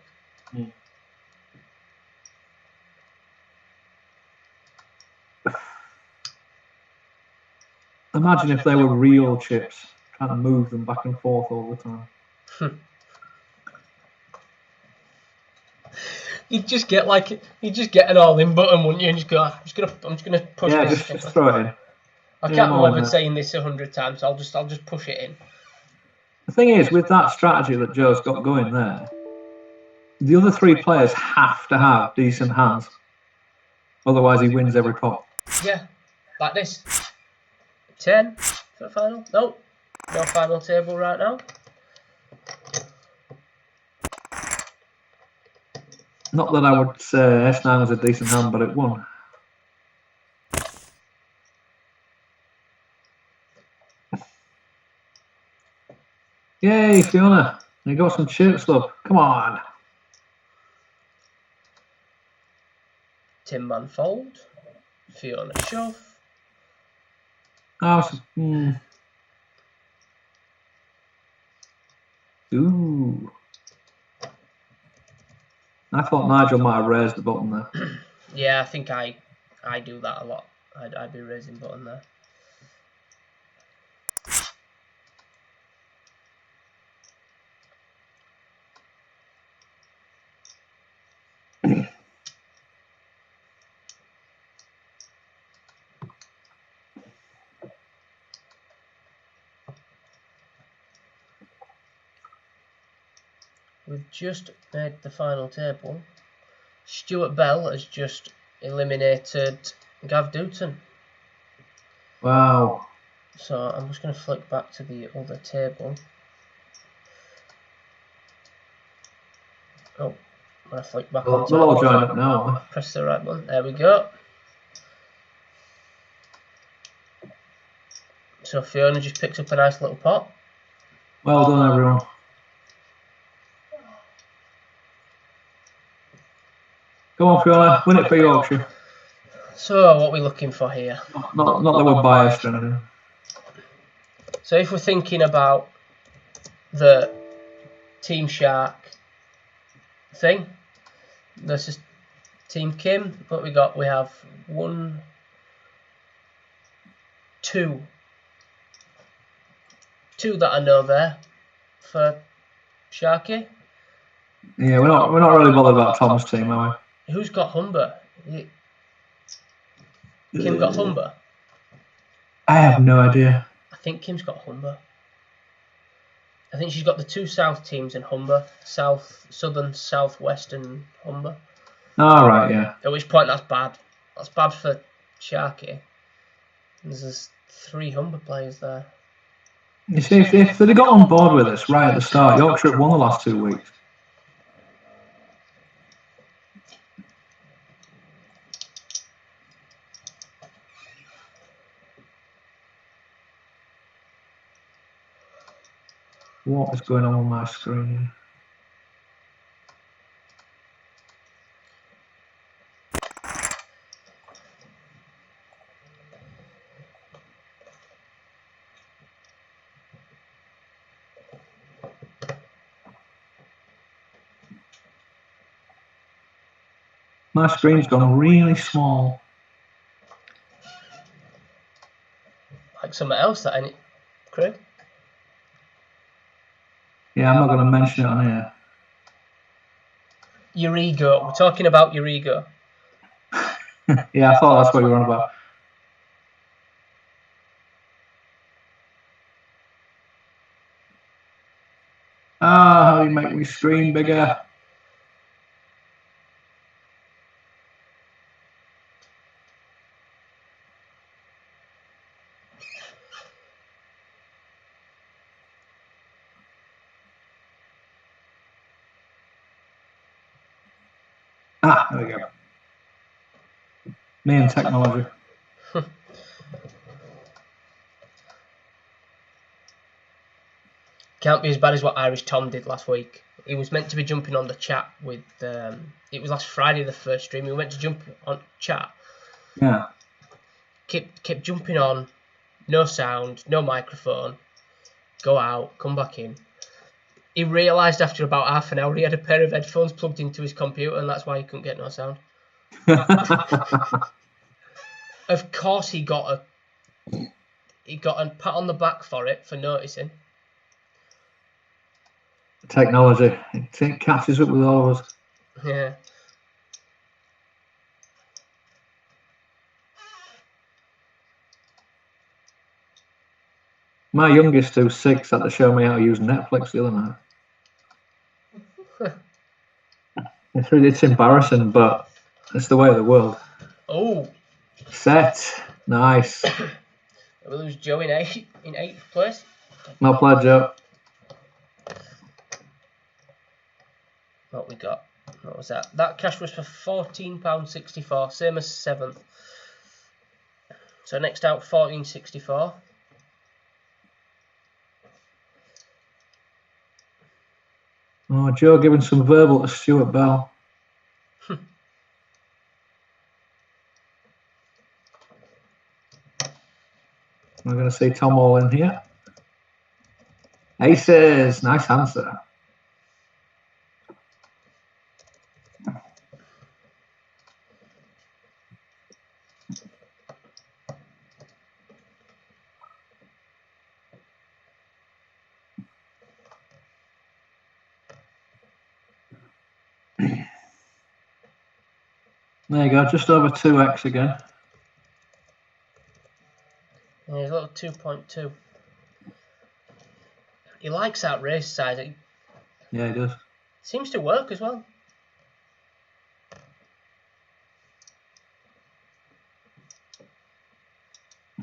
Imagine if they were real chips, trying to move them back and forth all the time. You'd just get an all-in button, wouldn't you? And just go, I'm just gonna push this. Yeah, just throw it in. I can't remember saying this 100 times. I'll just push it in. The thing is, with that strategy that Joe's got going there, the other three players have to have decent hands. Otherwise, he wins every pot. Yeah, like this. 10 for the final. Nope, no final table right now. Not that I would say S9 was a decent hand, but it won. Yay, Fiona! You got some chips, love. Come on. Tin Man fold. Fiona shove. Ooh. I thought Nigel might have raised the button there. Yeah, I think I do that a lot. I'd be raising button there. we've just made the final table. Stuart Bell has just eliminated Gav Dutton. Wow. So I'm just going to flick back to the other table. Oh, I'm going to flick back onto We'll all join up now. Press the right button. There we go. So Fiona just picked up a nice little pot. Well done, everyone. Come on, Fiona, win it for Yorkshire. So what are we looking for here? Not that we're biased or anything. So if we're thinking about the Team Shark thing versus Team Kim, what we got? We have 1, 2 that I know there for Sharky. Yeah, we're not really bothered about Tom's team, are we? Who's got Humber? Kim got Humber? I have no idea. I think Kim's got Humber. I think she's got the 2 South teams in Humber. Southern, Southwest and Humber. Oh, right, yeah. At which point that's bad. That's bad for Sharky. There's 3 Humber players there. You see, if they'd have got on board with us right at the start, Yorkshire had won the last 2 weeks. What is going on my screen? My screen's gone really small. Like something else that ain't it, Craig? Yeah, I'm not going to mention it on here. Your ego. We're talking about your ego. Yeah, I thought that's what you were on about. How do you make my screen bigger? There we go. Me and technology. Can't be as bad as what Irish Tom did last week. He was meant to be jumping on the chat with... it was last Friday, the first stream. He went to jump on chat. Yeah. Kept jumping on. No sound, no microphone. Go out, come back in. He realised after about half an hour he had a pair of headphones plugged into his computer, and that's why he couldn't get no sound. Of course he got a pat on the back for it, for noticing. Technology. It catches up with all of us. Yeah. My youngest, who's 6, had to show me how to use Netflix the other night. It's embarrassing, but it's the way of the world. Oh. Set. Nice. We lose Joe in 8th place. No pledge, Joe. What we got? What was that? That cash was for £14.64, same as 7th. So next out, £14.64. Oh, Joe giving some verbal to Stuart Bell. We're going to see Tom all in here. Aces. Nice answer. There you go, just over 2x again. Yeah, he's a little 2.2. He likes that race size. Yeah, he does. Seems to work as well.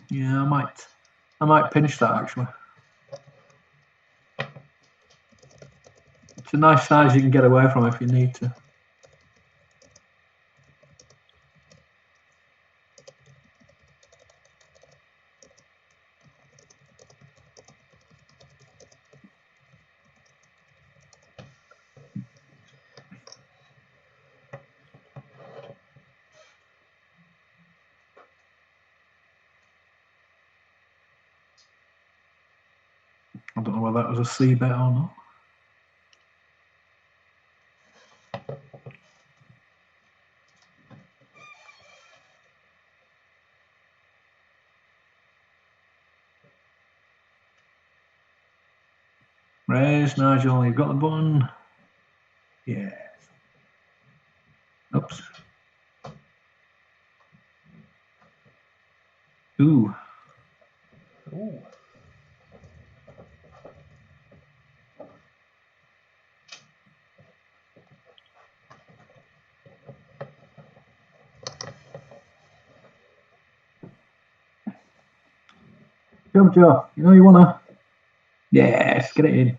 Yeah, I might pinch that actually. It's a nice size you can get away from if you need to. I don't know whether that was a C bet or not. Raise, Nigel, you've got the button. Yeah. Oops. Ooh. Ooh. Jump, Joe. You know you wanna. Yes, get it in.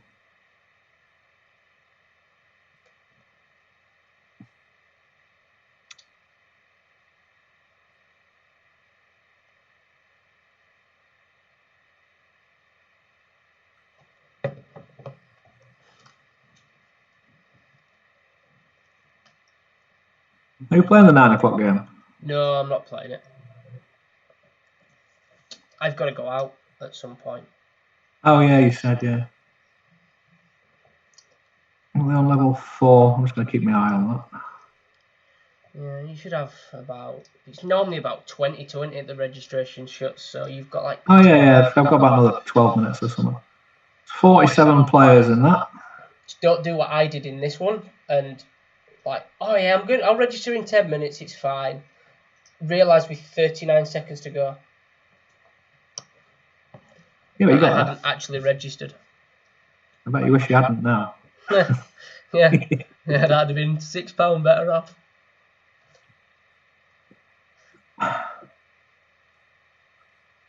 Are you playing the 9 o'clock game? No, I'm not playing it. I've got to go out at some point. Oh yeah, you said yeah. We're on level 4. I'm just going to keep my eye on that. Yeah, you should have about. It's normally about 20 to enter the registration shuts, so you've got like. Oh yeah. I've got about another 12 minutes or something. 47 players in that. Just don't do what I did in this one, and like, oh yeah, I'll register in 10 minutes. It's fine. Realise with 39 seconds to go. Yeah, but you got I that. hadn't actually registered. I bet you wish you hadn't now. Yeah, that'd have been £6 better off.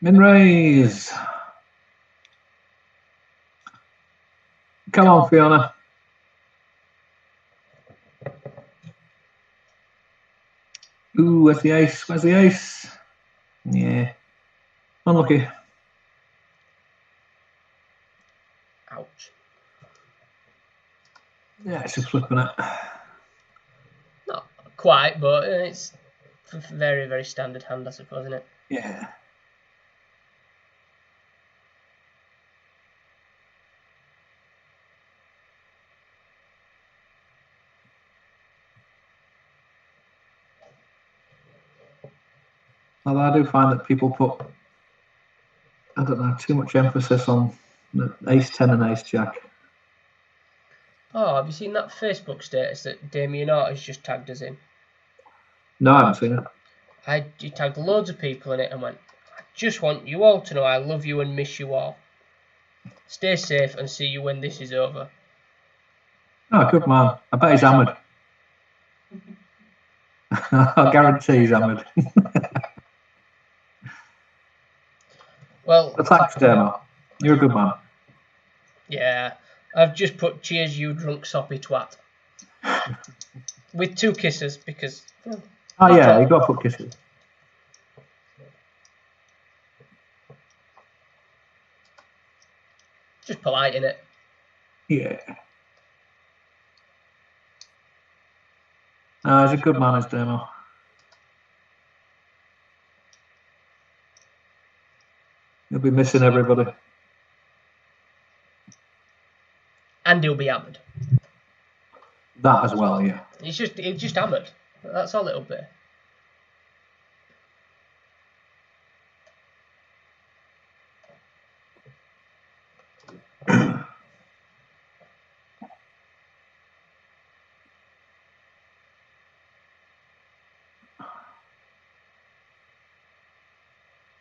Min raise. Come on, Fiona. Ooh, where's the ace? Where's the ace? Yeah. Unlucky. Ouch. Yeah, it's just flipping it. Not quite, but it's a very, very standard hand, I suppose, isn't it? Yeah. Although I do find that people put, I don't know, too much emphasis on the ace 10 and ace jack. Oh, have you seen that Facebook status that Damien Hart has just tagged us in? No, I haven't seen it. He tagged loads of people in it and went, I just want you all to know I love you and miss you all. Stay safe and see you when this is over. Oh, good man. I bet he's hammered. I guarantee he's hammered. Well, thanks, Demo. You're a good man. Yeah, I've just put cheers you drunk soppy twat. With 2 kisses because... Oh yeah, you got to put kisses. Just polite, innit? Yeah. He's a good man, is Demo. He'll be missing everybody. And he'll be hammered. That as well, yeah. He's just hammered. That's all it'll be.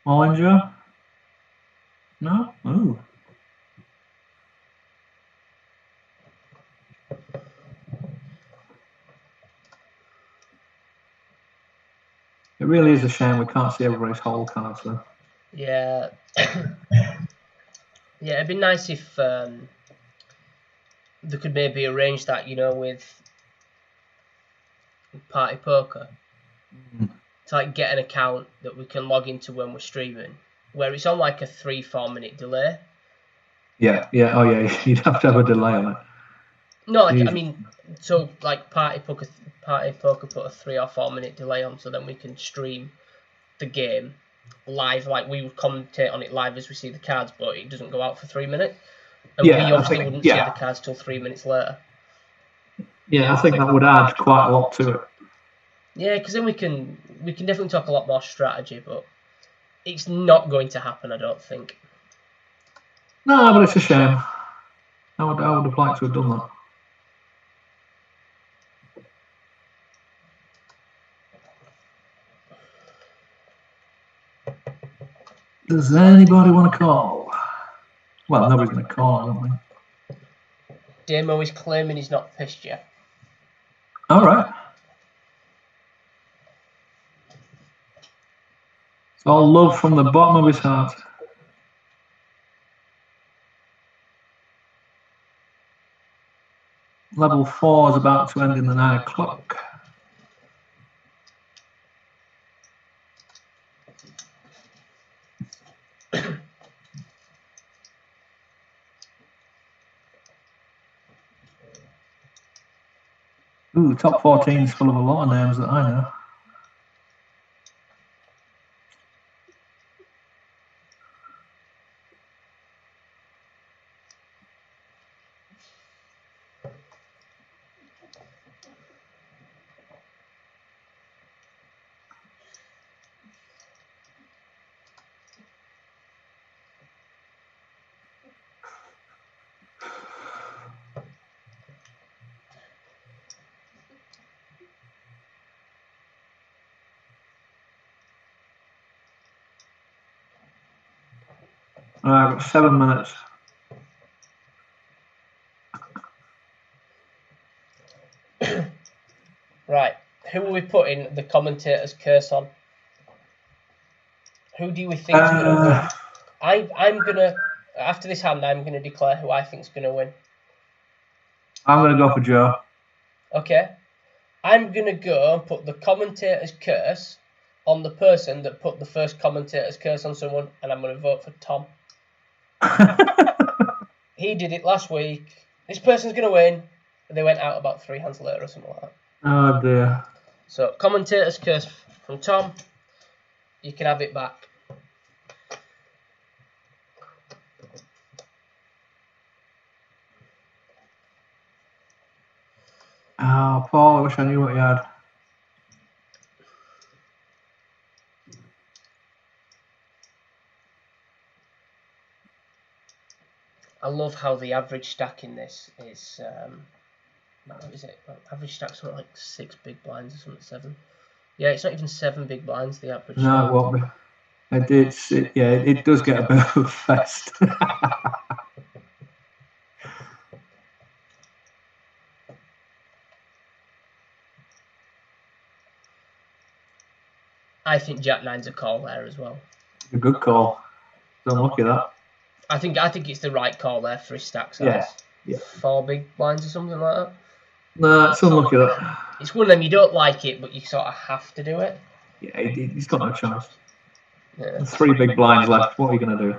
Mollinger? No? Ooh. really is a shame we can't see everybody's whole cards though. Yeah. Yeah, it'd be nice if they could maybe arrange that, with Party Poker. To like get an account that we can log into when we're streaming, where it's on like a 3-4 minute delay. Yeah. Oh yeah, you'd have to have a delay on it. No, like, I mean, so like Party Poker put a 3 or 4 minute delay on, so then we can stream the game live. Like we would commentate on it live as we see the cards, but it doesn't go out for 3 minutes. And we obviously wouldn't see the cards till 3 minutes later. Yeah, I think that would add quite a lot to it. Yeah, because then we can definitely talk a lot more strategy, but it's not going to happen, I don't think. No, but it's a shame. I would have liked to have done that. Does anybody want to call? Well, nobody's going to call, I don't think. Damo is claiming he's not pissed yet. All right. It's all love from the bottom of his heart. Level 4 is about to end in the 9 o'clock. Ooh, top 14 is full of a lot of names that I know. All right, I've got 7 minutes. Right, who are we putting the commentator's curse on? Who do we think is going to win? I'm going to, after this hand, I'm going to declare who I think is going to win. I'm going to go for Joe. Okay. I'm going to go and put the commentator's curse on the person that put the first commentator's curse on someone, and I'm going to vote for Tom. He did it last week. This person's going to win. And they went out about 3 hands later or something like that. Oh dear. So, commentator's curse from Tom. You can have it back. Oh, Paul, I wish I knew what you had. I love how the average stack in this is, what is it? Average stack's not like 6 big blinds or something, 7. Yeah, it's not even 7 big blinds, the average. No, it won't be. It does get a bit of a fest. I think Jack 9's a call there as well. A good call. Don't look at that. I think it's the right call there for his stack size. Yeah. 4 big blinds or something like that. No, it's unlucky that. It's one of them you don't like it, but you sort of have to do it. Yeah, he's got no chance. Yeah. There's 3 big blinds left. What are you going to do?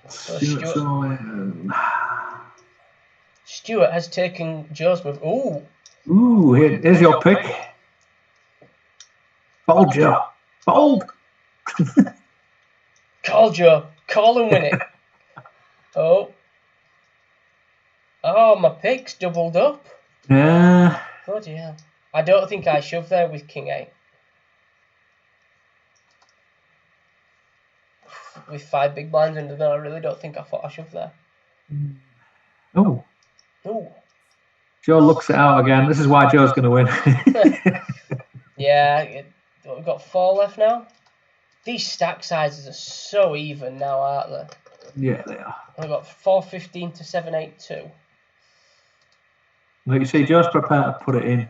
So Stuart has taken Joe's move. Ooh, here's your pick. Fold, Joe. Fold. Call, Joe. Call and win it. Oh, my pick's doubled up. Yeah. Bloody hell. I don't think I shoved there with King 8. With 5 big blinds under there, I really don't think I thought I shoved there. Oh. Ooh. Joe looks it out again. This is why Joe's going to win. Yeah, We've got 4 left now. These stack sizes are so even now, aren't they? Yeah, they are. We've got 415 to 782. Like you see, Joe's prepared to put it in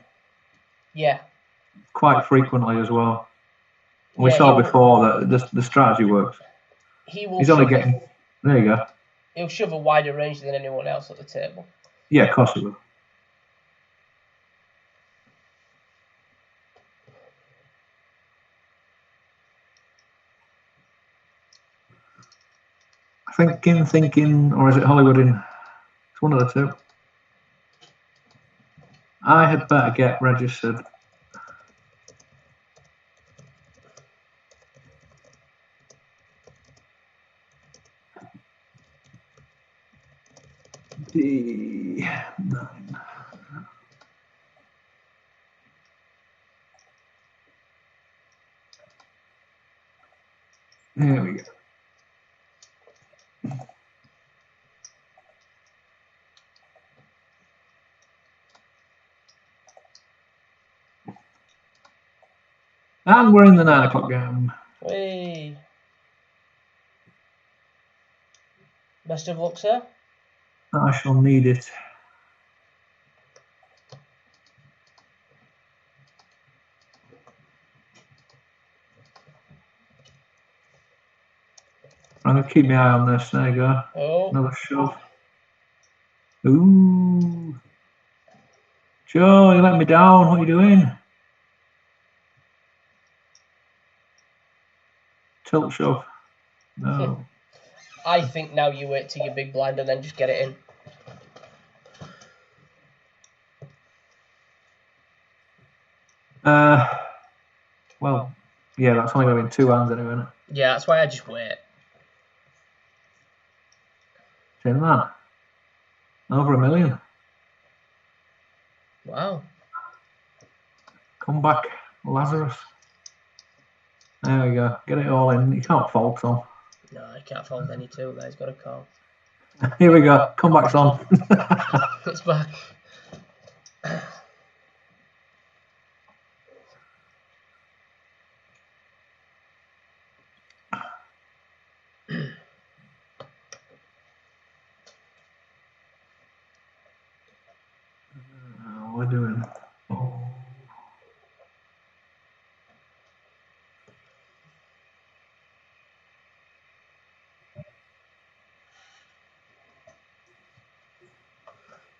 Yeah. quite frequently as well. We Yeah, saw before that the strategy works. He will. He's only getting. There you go. He'll shove a wider range than anyone else at the table. Yeah, of course he will. Thinking, or is it Hollywood in? It's one of the two. I had better get registered. D9. There we go. And we're in the 9 o'clock game. Hey. Best of luck, sir. I shall need it. I'm going to keep my eye on this. There you go. Oh. Another shove. Ooh. Joe, you let me down. What are you doing? Tilt shove. No. I think now you wait till your big blind and then just get it in. Well, yeah, that's only going to be in 2 hands anyway, isn't it? Yeah, that's why I just wait. Seen that? Over $1 million. Wow. Come back, Lazarus. There we go. Get it all in. You can't fault on. No, I can't fold any 2 there. He's got a call. Here we go. Comeback's on. It's back. We're doing. Oh.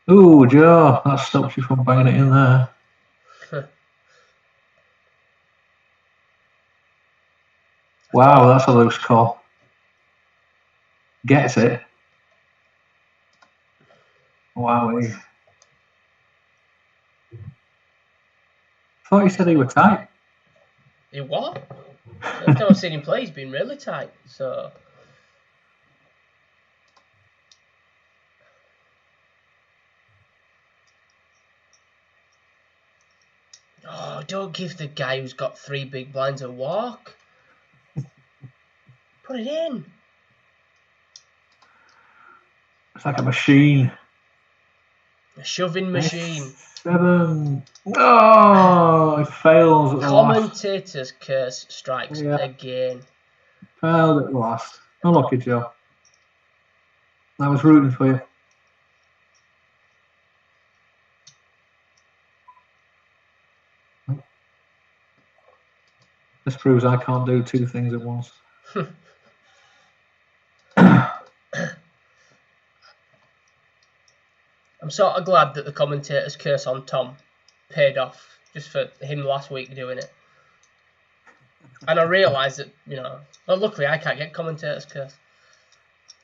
Ooh, Joe, that stops you from banging it in there. Wow, that's a loose call. Gets it. Wow. Thought you said he was tight. He what? Every time I've seen him play, he's been really tight. So. Oh, don't give the guy who's got 3 big blinds a walk. Put it in. It's like a machine. A shoving machine. 7. Oh, it fails at the Commentator's curse strikes again. Failed at the last. Unlucky, Joe. I was rooting for you. This proves I can't do 2 things at once. I'm sort of glad that the commentator's curse on Tom paid off just for him last week doing it. And I realised that, well, luckily I can't get commentator's curse.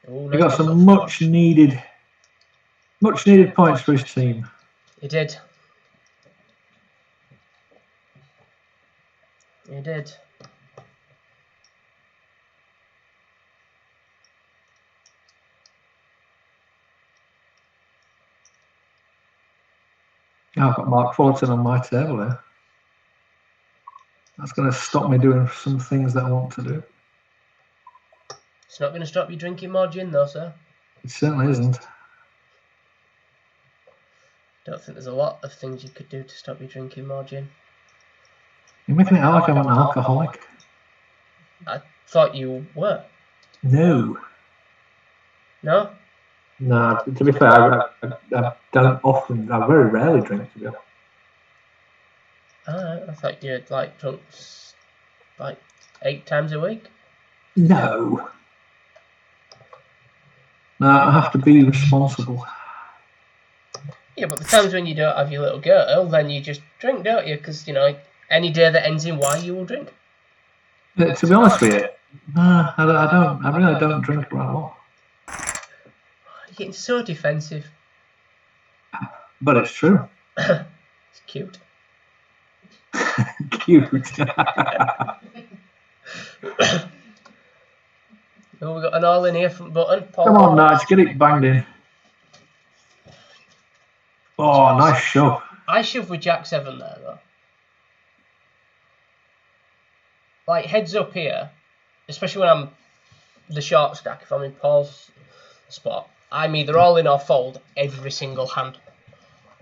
Ooh, He got some much needed points for his team. He did. He did. I've got Mark Fullerton on my table here. That's going to stop me doing some things that I want to do. It's not going to stop you drinking more gin, though, sir. It certainly isn't. Don't think there's a lot of things you could do to stop you drinking more gin. You're making it out like I'm an alcoholic. I thought you were. No. No? Nah, to be fair, I don't often, I very rarely drink, to be honest. Alright, I thought you had like drunk like 8 times a week. No. No, I have to be responsible. Yeah, but the times when you don't have your little girl, then you just drink, don't you? Because, you know, any day that ends in Y, you will drink. To be honest with you, no, I really don't drink around a lot. You're getting so defensive. But it's true. It's cute. Cute. Oh, we've got an all in here front button. Paul. Come on, Nige, get it banged in. Oh, nice shove. I shove with Jack 7 there, though. Like, heads up here, especially when I'm the short stack, if I'm in Paul's spot, I'm either all in or fold every single hand.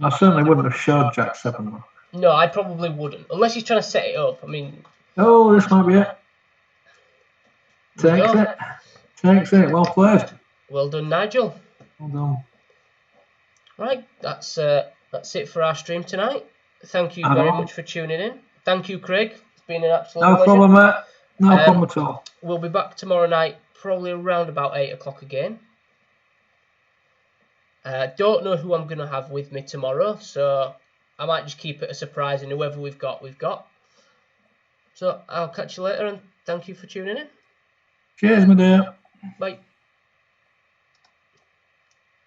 I certainly wouldn't have showed Jack 7, though. No, I probably wouldn't. Unless he's trying to set it up. I mean... Oh, this might be it. Takes it. Takes it. Well played. Well done, Nigel. Well done. Right, that's it for our stream tonight. Thank you very much for tuning in. Thank you, Craig. It's been an absolute pleasure. No problem, mate. No problem at all. We'll be back tomorrow night, probably around about 8 o'clock again. Don't know who I'm going to have with me tomorrow, so I might just keep it a surprise, and whoever we've got, we've got. So I'll catch you later, and thank you for tuning in. Cheers, my dear. Bye.